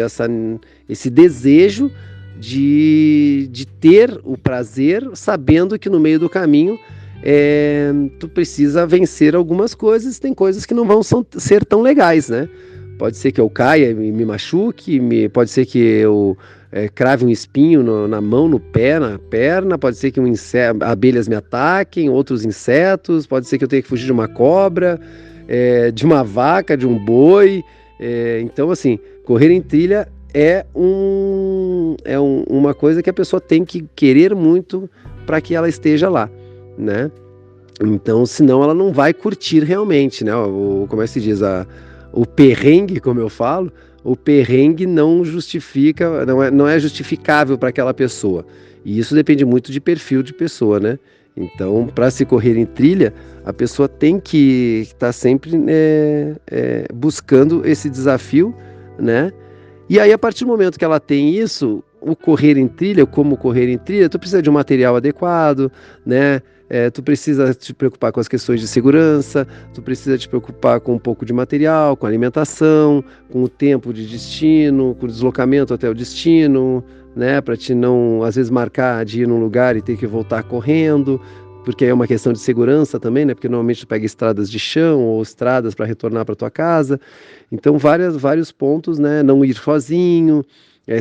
esse desejo de ter o prazer, sabendo que no meio do caminho tu precisa vencer algumas coisas, tem coisas que não vão ser tão legais, né? Pode ser que eu caia e me machuque, pode ser que eu crave um espinho na mão, no pé, na perna, pode ser que abelhas me ataquem, outros insetos, pode ser que eu tenha que fugir de uma cobra, de uma vaca, de um boi. Então, assim, correr em trilha uma coisa que a pessoa tem que querer muito para que ela esteja lá, né? Então, senão ela não vai curtir realmente, né? Como é que se diz? O perrengue, como eu falo, o perrengue não justifica, não é justificável para aquela pessoa. E isso depende muito de perfil de pessoa, né? Então, para se correr em trilha, a pessoa tem que estar sempre buscando esse desafio, né? E aí, a partir do momento que ela tem isso, o correr em trilha, como correr em trilha, tu precisa de um material adequado, né? Tu precisa te preocupar com as questões de segurança, tu precisa te preocupar com um pouco de material, com alimentação, com o tempo de destino, com o deslocamento até o destino, né? Para te não, às vezes, marcar de ir num lugar e ter que voltar correndo, porque é uma questão de segurança também, né? Porque normalmente tu pega estradas de chão ou estradas para retornar para tua casa. Então, vários pontos, né? Não ir sozinho,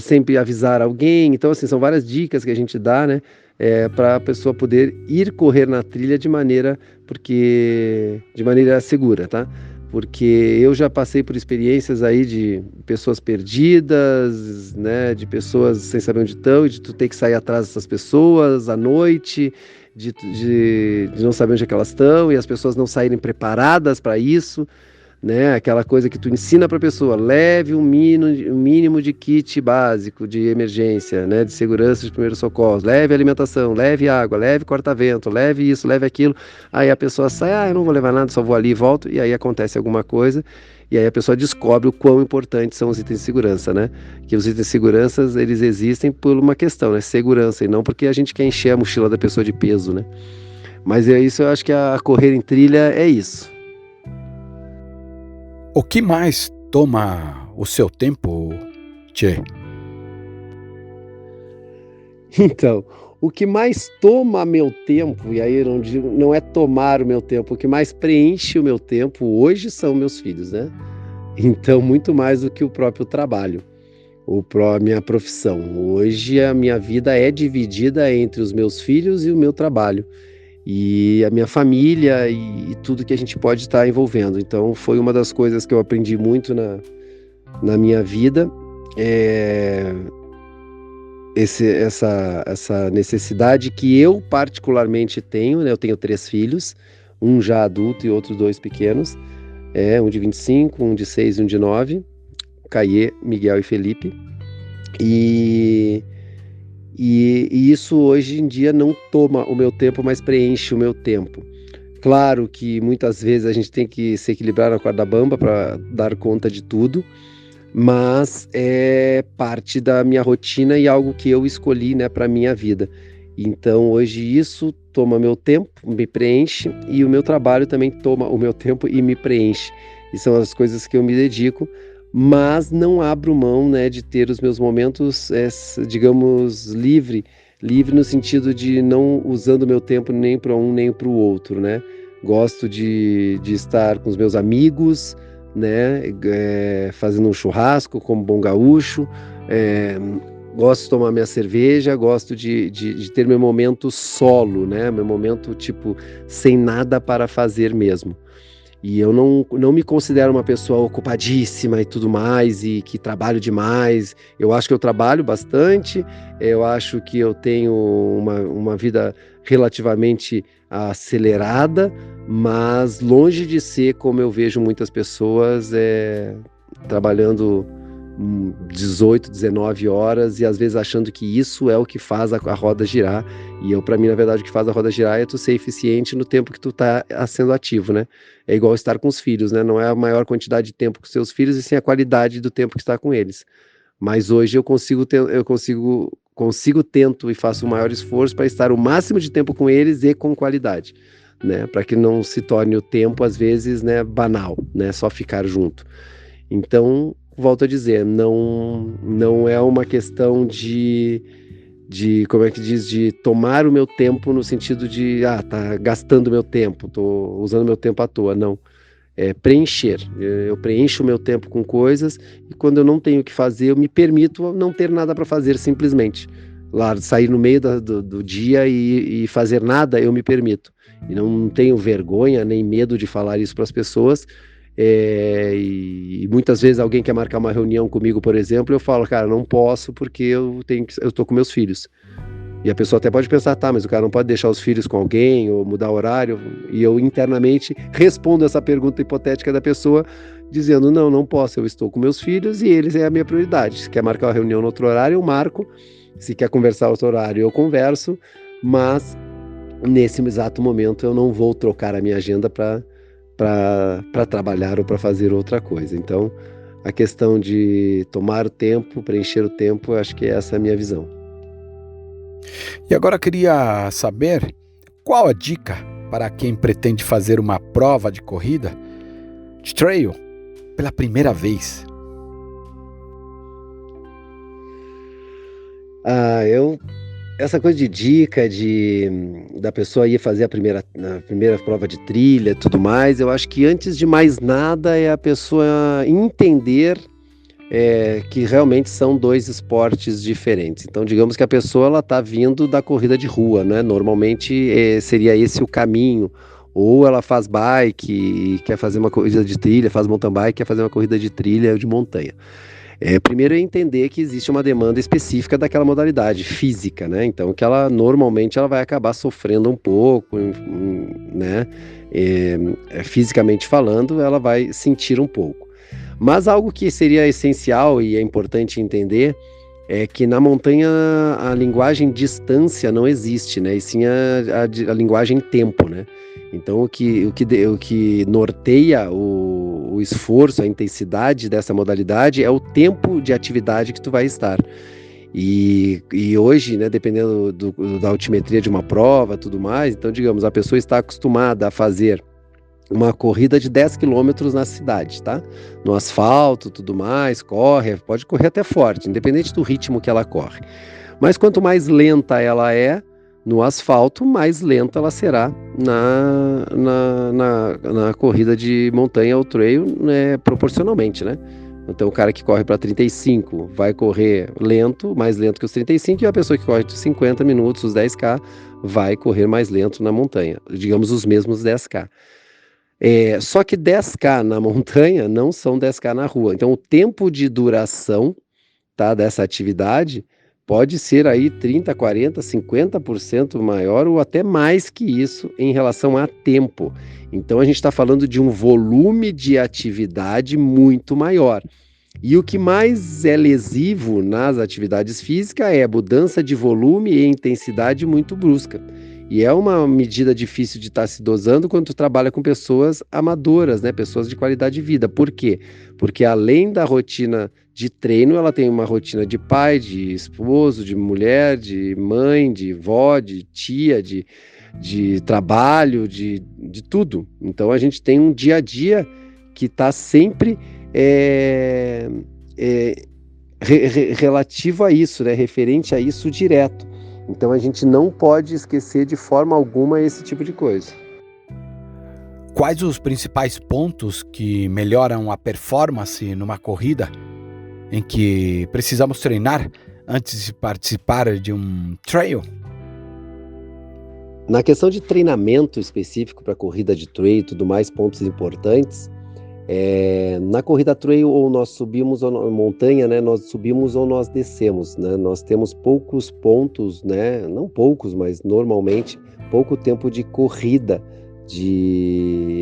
sempre avisar alguém. Então, assim, são várias dicas que a gente dá, né? Para a pessoa poder ir correr na trilha de maneira segura, tá? Porque eu já passei por experiências aí de pessoas perdidas, né? De pessoas sem saber onde estão, e de tu ter que sair atrás dessas pessoas à noite, de não saber onde é que elas estão, e as pessoas não saírem preparadas para isso, né? Aquela coisa que tu ensina para a pessoa, leve um mínimo de kit básico de emergência, né? De segurança de primeiros socorros, leve alimentação, leve água, leve corta-vento, leve isso, leve aquilo. Aí a pessoa sai, eu não vou levar nada, só vou ali e volto, e aí acontece alguma coisa, e aí a pessoa descobre o quão importantes são os itens de segurança, né? Que os itens de segurança, eles existem por uma questão, né? Segurança, e não porque a gente quer encher a mochila da pessoa de peso, né? Mas é isso, eu acho que a correr em trilha é isso. O que mais toma o seu tempo, Tchê? Então, o que mais toma meu tempo, e aí não é tomar o meu tempo, o que mais preenche o meu tempo hoje são meus filhos, né? Então, muito mais do que o próprio trabalho, a minha profissão. Hoje a minha vida é dividida entre os meus filhos e o meu trabalho. e a minha família e tudo que a gente pode estar envolvendo. Então foi uma das coisas que eu aprendi muito na minha vida, essa necessidade que eu particularmente tenho, né? Eu tenho 3 filhos, um já adulto e outros 2 pequenos, um de 25, um de 6 e um de 9, Caê, Miguel e Felipe, e isso hoje em dia não toma o meu tempo, mas preenche o meu tempo. Claro que muitas vezes a gente tem que se equilibrar na corda bamba para dar conta de tudo, mas é parte da minha rotina e algo que eu escolhi, né, para minha vida. Então hoje isso toma meu tempo, me preenche, e o meu trabalho também toma o meu tempo e me preenche. E são as coisas que eu me dedico, mas não abro mão, né, de ter os meus momentos, digamos, livre no sentido de não usando meu tempo nem para um nem para o outro, né? Gosto de estar com os meus amigos, né, fazendo um churrasco como bom gaúcho, gosto de tomar minha cerveja, gosto de ter meu momento solo, né, meu momento tipo sem nada para fazer mesmo. E eu não me considero uma pessoa ocupadíssima e tudo mais, e que trabalho demais. Eu acho que eu trabalho bastante, eu acho que eu tenho uma vida relativamente acelerada, mas longe de ser como eu vejo muitas pessoas trabalhando 18, 19 horas e às vezes achando que isso é o que faz a roda girar. E para mim, na verdade, o que faz a roda girar é tu ser eficiente no tempo que tu tá sendo ativo, né? É igual estar com os filhos, né? Não é a maior quantidade de tempo com seus filhos, e sim a qualidade do tempo que está com eles. Mas hoje eu tento e faço o maior esforço para estar o máximo de tempo com eles e com qualidade, né? Para que não se torne o tempo, às vezes, né, banal, né? Só ficar junto. Então, volto a dizer, não é uma questão de como é que diz, de tomar o meu tempo no sentido de, tá gastando meu tempo, tô usando meu tempo à toa, não. É preencher, eu preencho o meu tempo com coisas, e quando eu não tenho o que fazer, eu me permito não ter nada para fazer, simplesmente. Lá, sair no meio do dia e fazer nada, eu me permito. E não tenho vergonha nem medo de falar isso para as pessoas. E muitas vezes alguém quer marcar uma reunião comigo, por exemplo, eu falo, cara, não posso porque eu tô com meus filhos. E a pessoa até pode pensar, tá, mas o cara não pode deixar os filhos com alguém ou mudar o horário. E eu internamente respondo essa pergunta hipotética da pessoa dizendo, não posso, eu estou com meus filhos e eles é a minha prioridade. Se quer marcar uma reunião no outro horário, eu marco. Se quer conversar outro horário, eu converso. Mas nesse exato momento eu não vou trocar a minha agenda para trabalhar ou para fazer outra coisa. Então, a questão de tomar o tempo, preencher o tempo, eu acho que essa é a minha visão. E agora eu queria saber qual a dica para quem pretende fazer uma prova de corrida de trail pela primeira vez. Essa coisa de dica, da pessoa ir fazer a primeira prova de trilha e tudo mais, eu acho que antes de mais nada é a pessoa entender que realmente são 2 esportes diferentes. Então, digamos que a pessoa ela está vindo da corrida de rua, né? Normalmente seria esse o caminho. Ou ela faz bike e quer fazer uma corrida de trilha, faz mountain bike e quer fazer uma corrida de trilha ou de montanha. Primeiro é entender que existe uma demanda específica daquela modalidade física, né? Então que ela normalmente ela vai acabar sofrendo um pouco, né? Fisicamente falando, ela vai sentir um pouco. Mas algo que seria essencial e é importante entender é que na montanha a linguagem distância não existe, né? E sim a linguagem tempo, né? Então o que norteia o esforço, a intensidade dessa modalidade é o tempo de atividade que tu vai estar. E hoje, né, dependendo da altimetria de uma prova, tudo mais, então digamos, a pessoa está acostumada a fazer uma corrida de 10 quilômetros na cidade, tá? No asfalto, tudo mais, pode correr até forte, independente do ritmo que ela corre. Mas quanto mais lenta ela é no asfalto, mais lenta ela será na corrida de montanha ou trail, né, proporcionalmente, né? Então o cara que corre para 35 vai correr lento, mais lento que os 35, e a pessoa que corre de 50 minutos, os 10K, vai correr mais lento na montanha, digamos os mesmos 10K. Só que 10K na montanha não são 10K na rua. Então o tempo de duração, tá, dessa atividade pode ser aí 30, 40, 50% maior ou até mais que isso em relação a tempo. Então a gente está falando de um volume de atividade muito maior. E o que mais é lesivo nas atividades físicas é a mudança de volume e intensidade muito brusca. E é uma medida difícil de estar se dosando quando tu trabalha com pessoas amadoras, né? Pessoas de qualidade de vida. Por quê? Porque além da rotina de treino, ela tem uma rotina de pai, de esposo, de mulher, de mãe, de vó, de tia, de trabalho, de tudo. Então a gente tem um dia a dia que está sempre relativo a isso, né? Referente a isso direto. Então a gente não pode esquecer de forma alguma esse tipo de coisa. Quais os principais pontos que melhoram a performance numa corrida em que precisamos treinar antes de participar de um trail? Na questão de treinamento específico para corrida de trail e tudo mais, pontos importantes, na corrida trail ou nós subimos ou montanha, né, nós subimos ou nós descemos, né, nós temos poucos pontos, né, não poucos, mas normalmente pouco tempo de corrida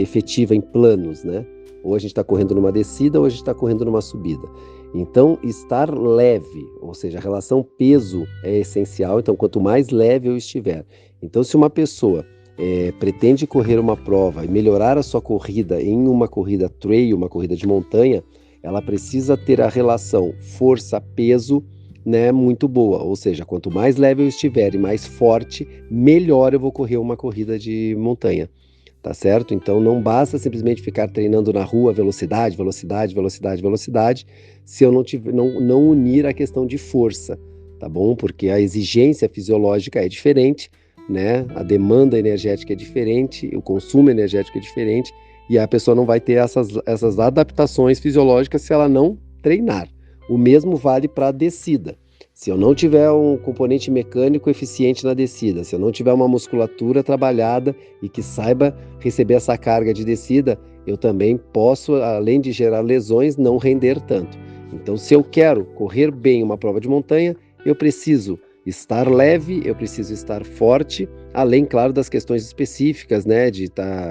efetiva em planos, né, ou a gente está correndo numa descida ou a gente está correndo numa subida. Então estar leve, ou seja, a relação peso é essencial, então quanto mais leve eu estiver. Então se uma pessoa pretende correr uma prova e melhorar a sua corrida em uma corrida trail, uma corrida de montanha, ela precisa ter a relação força-peso, né, muito boa. Ou seja, quanto mais leve eu estiver e mais forte, melhor eu vou correr uma corrida de montanha. Tá certo? Então não basta simplesmente ficar treinando na rua velocidade, velocidade, velocidade, velocidade, se eu não unir a questão de força, tá bom? Porque a exigência fisiológica é diferente, né? A demanda energética é diferente, o consumo energético é diferente e a pessoa não vai ter essas adaptações fisiológicas se ela não treinar. O mesmo vale para a descida. Se eu não tiver um componente mecânico eficiente na descida, se eu não tiver uma musculatura trabalhada e que saiba receber essa carga de descida, eu também posso, além de gerar lesões, não render tanto. Então, se eu quero correr bem uma prova de montanha, eu preciso estar leve, eu preciso estar forte, além, claro, das questões específicas, né, de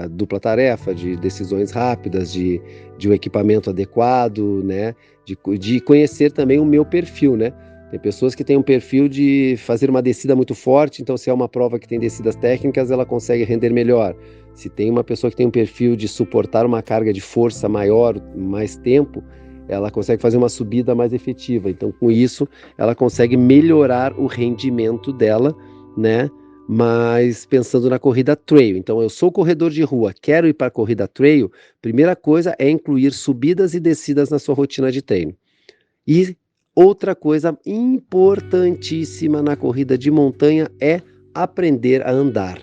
dupla tarefa, de decisões rápidas, de um equipamento adequado, né, de conhecer também o meu perfil, né. Tem pessoas que têm um perfil de fazer uma descida muito forte, então se é uma prova que tem descidas técnicas, ela consegue render melhor. Se tem uma pessoa que tem um perfil de suportar uma carga de força maior, mais tempo, ela consegue fazer uma subida mais efetiva. Então, com isso, ela consegue melhorar o rendimento dela, né? Mas pensando na corrida trail. Então, eu sou corredor de rua, quero ir para a corrida trail, primeira coisa é incluir subidas e descidas na sua rotina de treino. E outra coisa importantíssima na corrida de montanha é aprender a andar.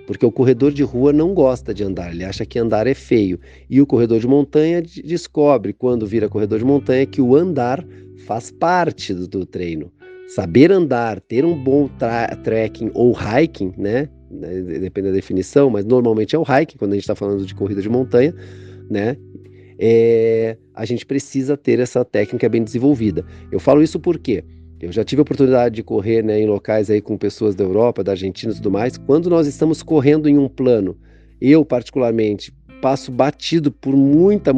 Porque o corredor de rua não gosta de andar, ele acha que andar é feio. E o corredor de montanha descobre, quando vira corredor de montanha, que o andar faz parte do treino. Saber andar, ter um bom trekking ou hiking, né? Depende da definição, mas normalmente é o hiking, quando a gente está falando de corrida de montanha, né? A gente precisa ter essa técnica bem desenvolvida. Eu falo isso porque eu já tive a oportunidade de correr, né, em locais aí com pessoas da Europa, da Argentina e tudo mais. Quando nós estamos correndo em um plano, eu particularmente passo batido por muita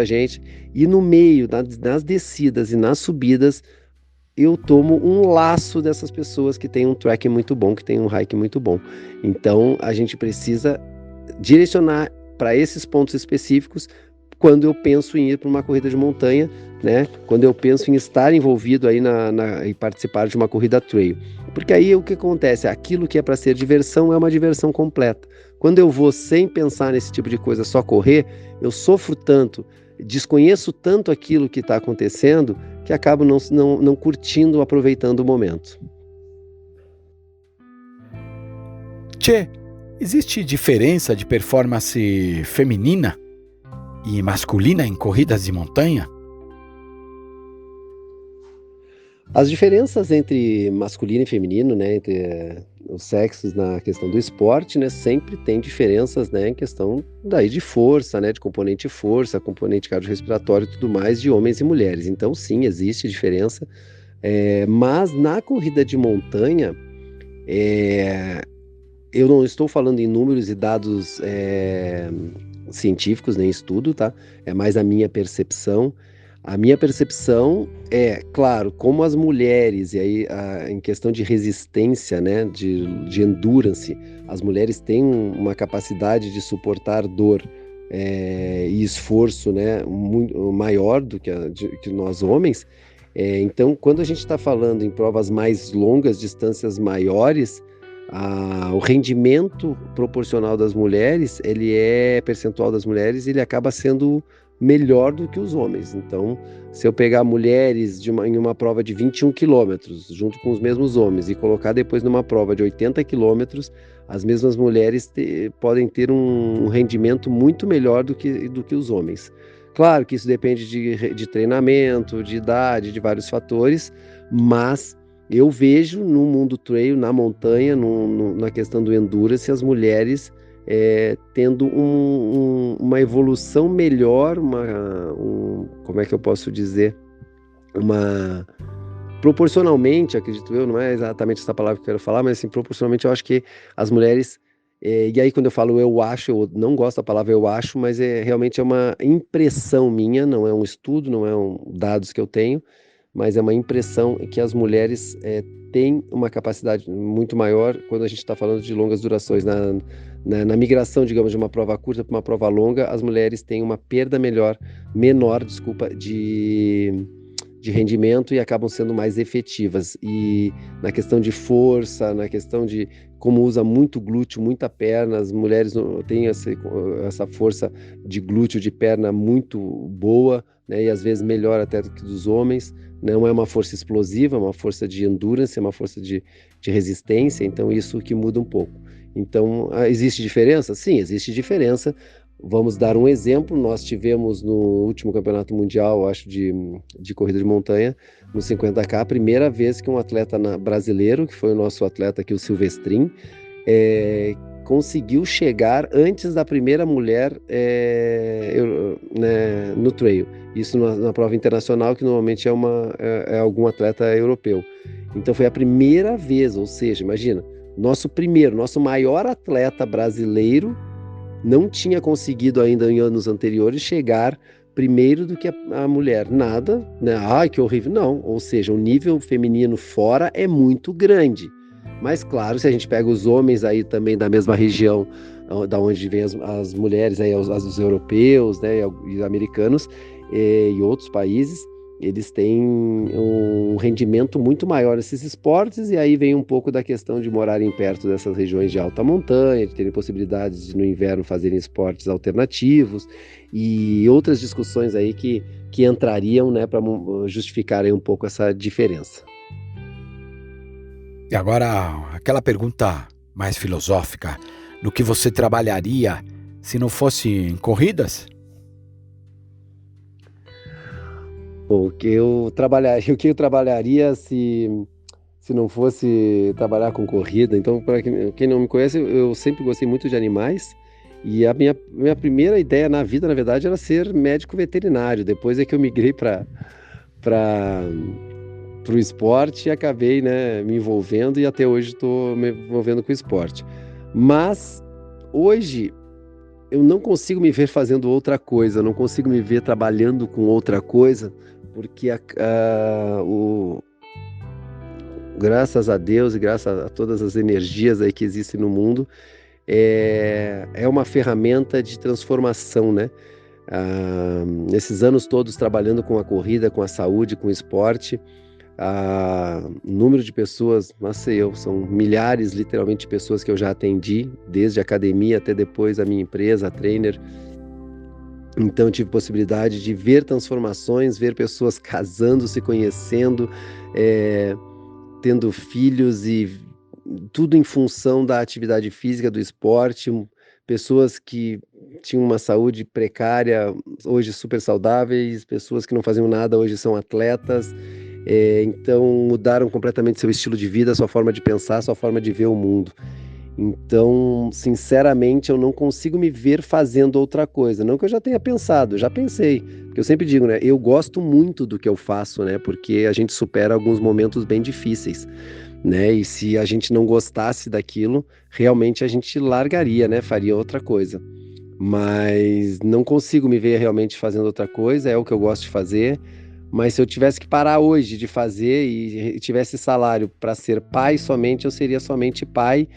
gente e no meio, nas descidas e nas subidas, eu tomo um laço dessas pessoas que têm um trekking muito bom, que têm um hiking muito bom. Então a gente precisa direcionar para esses pontos específicos quando eu penso em ir para uma corrida de montanha, né? Quando eu penso em estar envolvido aí e participar de uma corrida trail. Porque aí o que acontece? Aquilo que é para ser diversão é uma diversão completa. Quando eu vou sem pensar nesse tipo de coisa, só correr, eu sofro tanto, desconheço tanto aquilo que está acontecendo, que acabo não curtindo, aproveitando o momento. Tchê, existe diferença de performance feminina e masculina em corridas de montanha? As diferenças entre masculino e feminino, né, entre os sexos na questão do esporte, né, sempre tem diferenças, né, em questão daí de força, né, de componente força, componente cardiorrespiratório e tudo mais, de homens e mulheres. Então, sim, existe diferença, mas na corrida de montanha, é, eu não estou falando em números e dados científicos, nem estudo, tá? É mais a minha percepção. A minha percepção é, claro, como as mulheres, e aí em questão de resistência, né, de endurance, as mulheres têm uma capacidade de suportar dor e esforço, né, muito maior do que nós homens. Então, quando a gente está falando em provas mais longas, distâncias maiores, o rendimento proporcional das mulheres, percentual das mulheres, ele acaba sendo melhor do que os homens. Então, se eu pegar mulheres em uma prova de 21 quilômetros, junto com os mesmos homens, e colocar depois numa prova de 80 quilômetros, as mesmas mulheres podem ter um rendimento muito melhor do que os homens. Claro que isso depende de treinamento, de idade, de vários fatores, mas eu vejo no mundo trail, na montanha, na questão do endurance, as mulheres tendo uma evolução melhor, como é que eu posso dizer? Proporcionalmente, acredito eu, não é exatamente essa palavra que eu quero falar, mas assim, proporcionalmente eu acho que as mulheres, e aí quando eu falo eu acho, eu não gosto da palavra eu acho, mas realmente é uma impressão minha, não é um estudo, não é dados que eu tenho, mas é uma impressão que as mulheres têm uma capacidade muito maior quando a gente está falando de longas durações. Na migração, digamos, de uma prova curta para uma prova longa, as mulheres têm uma perda menor, de rendimento e acabam sendo mais efetivas. E na questão de força, na questão de como usa muito glúteo, muita perna, as mulheres têm essa força de glúteo, de perna muito boa, né, e às vezes melhor até do que dos homens. Não é uma força explosiva, é uma força de endurance, é uma força de resistência, então isso que muda um pouco. Então, existe diferença? Sim, existe diferença. Vamos dar um exemplo, nós tivemos no último campeonato mundial, acho, de corrida de montanha, no 50K, a primeira vez que um atleta brasileiro, que foi o nosso atleta aqui, o Silvestrin, conseguiu chegar antes da primeira mulher né, no trail. Isso na prova internacional, que normalmente é algum atleta europeu. Então foi a primeira vez, ou seja, imagina, nosso maior atleta brasileiro não tinha conseguido ainda em anos anteriores chegar primeiro do que a mulher. Nada, né? Ai, que horrível. Não, ou seja, o nível feminino fora é muito grande. Mas claro, se a gente pega os homens aí também da mesma região, da onde vêm as mulheres, aí, os europeus, né, e americanos, e outros países, eles têm um rendimento muito maior nesses esportes, e aí vem um pouco da questão de morarem perto dessas regiões de alta montanha, de terem possibilidades de no inverno fazerem esportes alternativos, e outras discussões aí que entrariam, né, para justificarem um pouco essa diferença. E agora, aquela pergunta mais filosófica, no que você trabalharia se não fosse em corridas? O que eu trabalharia se não fosse trabalhar com corrida? Então, para quem não me conhece, eu sempre gostei muito de animais, e a minha primeira ideia na vida, na verdade, era ser médico veterinário. Depois é que eu migrei para o esporte e acabei, né, me envolvendo, e até hoje estou me envolvendo com o esporte. Mas hoje eu não consigo me ver fazendo outra coisa, não consigo me ver trabalhando com outra coisa, porque graças a Deus e graças a todas as energias aí que existem no mundo, é uma ferramenta de transformação, né? Nesses anos todos trabalhando com a corrida, com a saúde, com o esporte, o número de pessoas, não sei eu, são milhares literalmente de pessoas que eu já atendi, desde a academia até depois a minha empresa, a Trainer. Então eu tive possibilidade de ver transformações, ver pessoas casando, se conhecendo, tendo filhos, e tudo em função da atividade física, do esporte. Pessoas que tinham uma saúde precária, hoje super saudáveis, pessoas que não faziam nada, hoje são atletas. Então mudaram completamente seu estilo de vida, sua forma de pensar, sua forma de ver o mundo. Então, sinceramente, eu não consigo me ver fazendo outra coisa. Não que eu já tenha pensado, já pensei. Porque eu sempre digo, né? Eu gosto muito do que eu faço, né? Porque a gente supera alguns momentos bem difíceis, né? E se a gente não gostasse daquilo, realmente a gente largaria, né? Faria outra coisa. Mas não consigo me ver realmente fazendo outra coisa, é o que eu gosto de fazer. Mas se eu tivesse que parar hoje de fazer e tivesse salário para ser pai somente, eu seria somente pai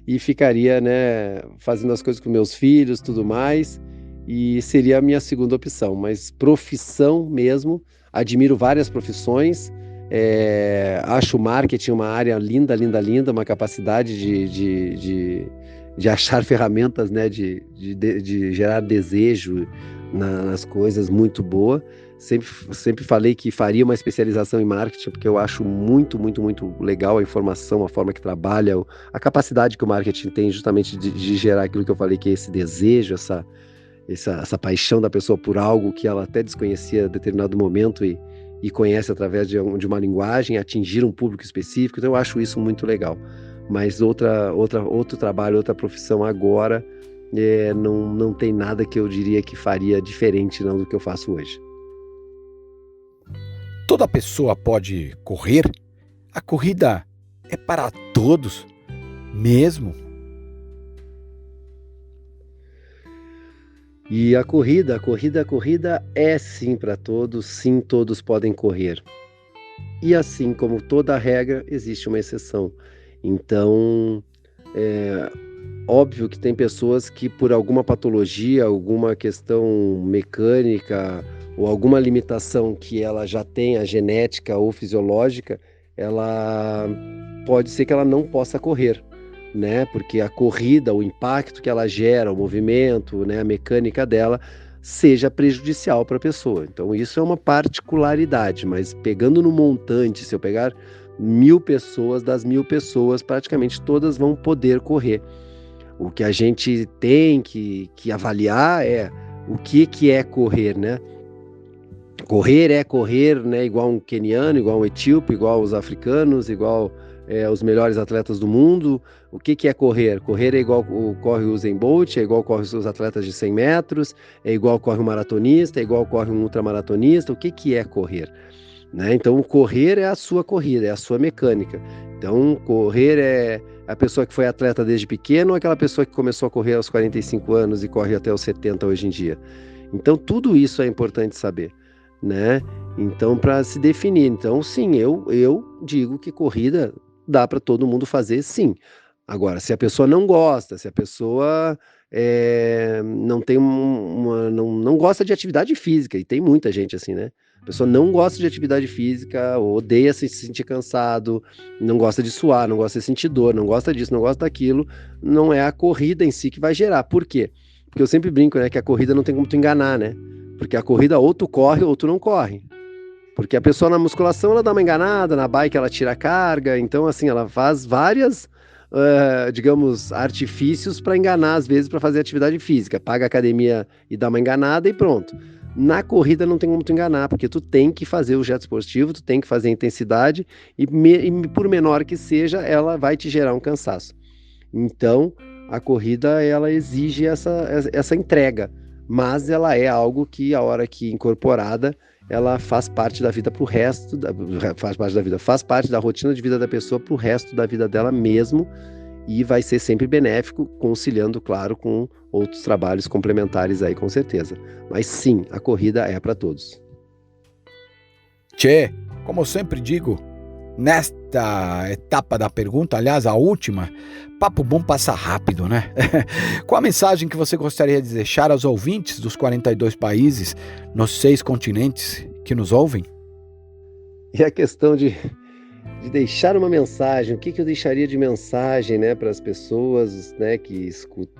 e ficaria, né, fazendo as coisas com meus filhos, tudo mais, e seria a minha segunda opção. Mas profissão mesmo, admiro várias profissões, acho o marketing uma área linda, linda, linda, uma capacidade de achar ferramentas, né, de gerar desejo nas coisas muito boa. Sempre falei que faria uma especialização em marketing, porque eu acho muito, muito, muito legal a informação, a forma que trabalha, a capacidade que o marketing tem justamente de gerar aquilo que eu falei, que é esse desejo, essa paixão da pessoa por algo que ela até desconhecia em determinado momento e conhece através de uma linguagem, atingir um público específico. Então eu acho isso muito legal. Mas outro trabalho, outra profissão agora, não tem nada que eu diria que faria diferente não do que eu faço hoje. Toda pessoa pode correr? A corrida é para todos, mesmo? E a corrida é sim para todos, sim, todos podem correr. E assim como toda regra, existe uma exceção. Então, é óbvio que tem pessoas que por alguma patologia, alguma questão mecânica ou alguma limitação que ela já tenha, genética ou fisiológica, ela pode ser que ela não possa correr, né? Porque a corrida, o impacto que ela gera, o movimento, né, a mecânica dela, seja prejudicial para a pessoa. Então isso é uma particularidade, mas pegando no montante, se eu pegar 1.000 pessoas, das 1.000 pessoas, praticamente todas vão poder correr. O que a gente tem que avaliar é o que é correr, né? Correr é correr, né? Igual um queniano, igual um etíope, igual os africanos, igual os melhores atletas do mundo. O que é correr? Correr é igual corre o Usain Bolt, é igual corre os atletas de 100 metros, é igual corre um maratonista, é igual corre um ultramaratonista. O que é correr? Né? Então, correr é a sua corrida, é a sua mecânica. Então, correr é a pessoa que foi atleta desde pequeno ou aquela pessoa que começou a correr aos 45 anos e corre até os 70 hoje em dia. Então, tudo isso é importante saber, né? Então, para se definir. Então, sim, eu digo que corrida dá para todo mundo fazer, sim. Agora, se a pessoa não gosta, se a pessoa não tem não gosta de atividade física, e tem muita gente assim, né? A pessoa não gosta de atividade física, odeia se sentir cansado, não gosta de suar, não gosta de sentir dor, não gosta disso, não gosta daquilo, não é a corrida em si que vai gerar. Por quê? Porque eu sempre brinco, né, que a corrida não tem como tu enganar, né? Porque a corrida ou tu corre ou tu não corre. Porque a pessoa na musculação ela dá uma enganada, na bike ela tira a carga, então assim, ela faz várias, digamos, artifícios para enganar às vezes para fazer atividade física. Paga a academia e dá uma enganada e pronto. Na corrida não tem como tu enganar, porque tu tem que fazer o jet esportivo, tu tem que fazer a intensidade e por menor que seja, ela vai te gerar um cansaço. Então, a corrida ela exige essa entrega, mas ela é algo que a hora que incorporada, ela faz parte da vida pro resto, faz parte da rotina de vida da pessoa pro resto da vida dela mesmo, e vai ser sempre benéfico, conciliando, claro, com outros trabalhos complementares aí, com certeza. Mas sim, a corrida é para todos. Tchê, como eu sempre digo, nesta etapa da pergunta, aliás, a última, papo bom passa rápido, né? Qual a mensagem que você gostaria de deixar aos ouvintes dos 42 países, nos 6 continentes que nos ouvem? E a questão de deixar uma mensagem, o que eu deixaria de mensagem, né, para as pessoas, né, que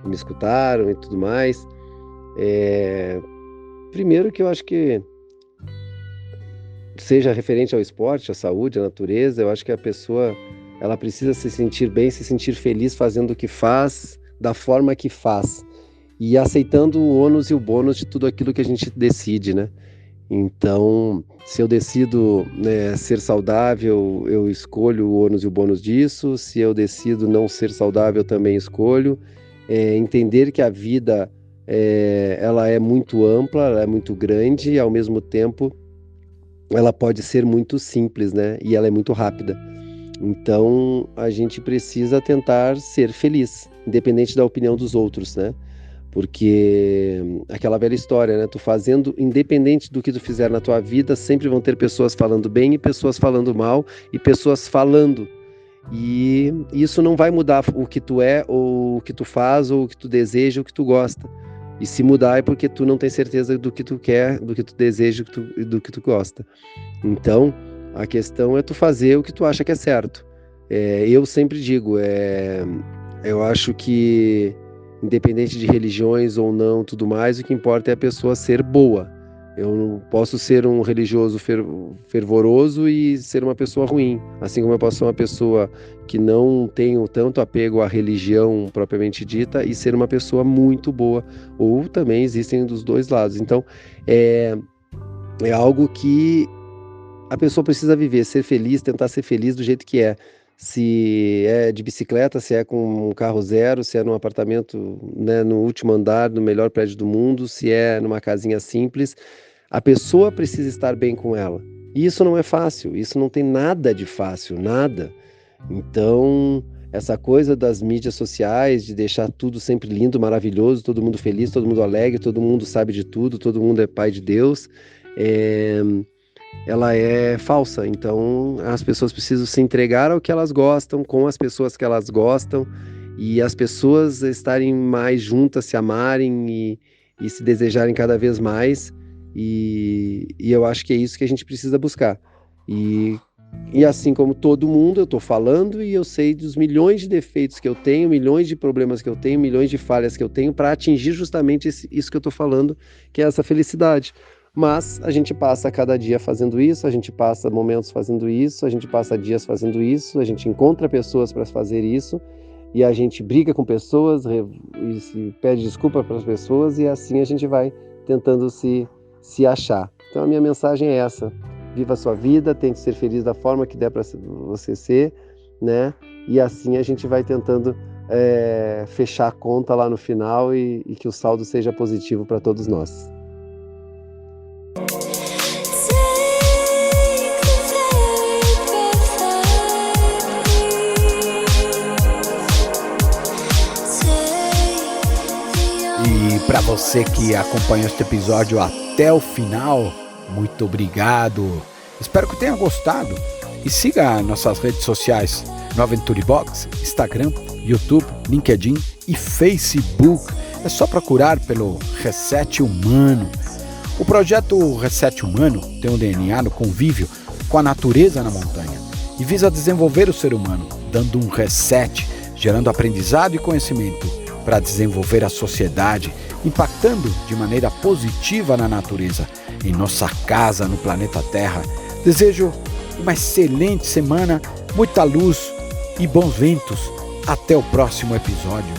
me escutaram e tudo mais. Primeiro que eu acho que seja referente ao esporte, à saúde, à natureza, eu acho que a pessoa ela precisa se sentir bem, se sentir feliz fazendo o que faz, da forma que faz, e aceitando o ônus e o bônus de tudo aquilo que a gente decide, né? Então, se eu decido, né, ser saudável, eu escolho o ônus e o bônus disso. Se eu decido não ser saudável, também escolho. Entender que a vida ela é muito ampla, ela é muito grande e, ao mesmo tempo, ela pode ser muito simples, né? E ela é muito rápida. Então, a gente precisa tentar ser feliz, independente da opinião dos outros, né? Porque aquela velha história, né? Tu fazendo, independente do que tu fizer na tua vida, sempre vão ter pessoas falando bem e pessoas falando mal e pessoas falando. E isso não vai mudar o que tu é, ou o que tu faz, ou o que tu deseja, ou o que tu gosta. E se mudar é porque tu não tem certeza do que tu quer, do que tu deseja, do que tu gosta. Então, a questão é tu fazer o que tu acha que é certo. Eu sempre digo, eu acho que, independente de religiões ou não, tudo mais, o que importa é a pessoa ser boa. Eu não posso ser um religioso fervoroso e ser uma pessoa ruim. Assim como eu posso ser uma pessoa que não tenho tanto apego à religião propriamente dita e ser uma pessoa muito boa. Ou também existem dos dois lados. Então, é algo que a pessoa precisa viver, ser feliz, tentar ser feliz do jeito que é. Se é de bicicleta, se é com um carro zero, se é num apartamento, né, no último andar, no melhor prédio do mundo, se é numa casinha simples, a pessoa precisa estar bem com ela. E isso não é fácil, isso não tem nada de fácil, nada. Então, essa coisa das mídias sociais, de deixar tudo sempre lindo, maravilhoso, todo mundo feliz, todo mundo alegre, todo mundo sabe de tudo, todo mundo é pai de Deus, ela é falsa. Então, as pessoas precisam se entregar ao que elas gostam, com as pessoas que elas gostam, e as pessoas estarem mais juntas, se amarem e se desejarem cada vez mais. E eu acho que é isso que a gente precisa buscar. E assim como todo mundo, eu estou falando e eu sei dos milhões de defeitos que eu tenho, milhões de problemas que eu tenho, milhões de falhas que eu tenho para atingir justamente isso que eu estou falando, que é essa felicidade. Mas a gente passa cada dia fazendo isso, a gente passa momentos fazendo isso, a gente passa dias fazendo isso, a gente encontra pessoas para fazer isso, e a gente briga com pessoas e se pede desculpa para as pessoas, e assim a gente vai tentando se achar. Então a minha mensagem é essa: viva a sua vida, tente ser feliz da forma que der para você ser, né? E assim a gente vai tentando fechar a conta lá no final e que o saldo seja positivo para todos nós. E para você que acompanhou este episódio até o final, muito obrigado. Espero que tenha gostado. E siga nossas redes sociais no Aventure Box, Instagram, YouTube, LinkedIn e Facebook. É só procurar pelo Reset Humano. O projeto Reset Humano tem um DNA no convívio com a natureza na montanha e visa desenvolver o ser humano, dando um reset, gerando aprendizado e conhecimento para desenvolver a sociedade, impactando de maneira positiva na natureza, em nossa casa no planeta Terra. Desejo uma excelente semana, muita luz e bons ventos. Até o próximo episódio.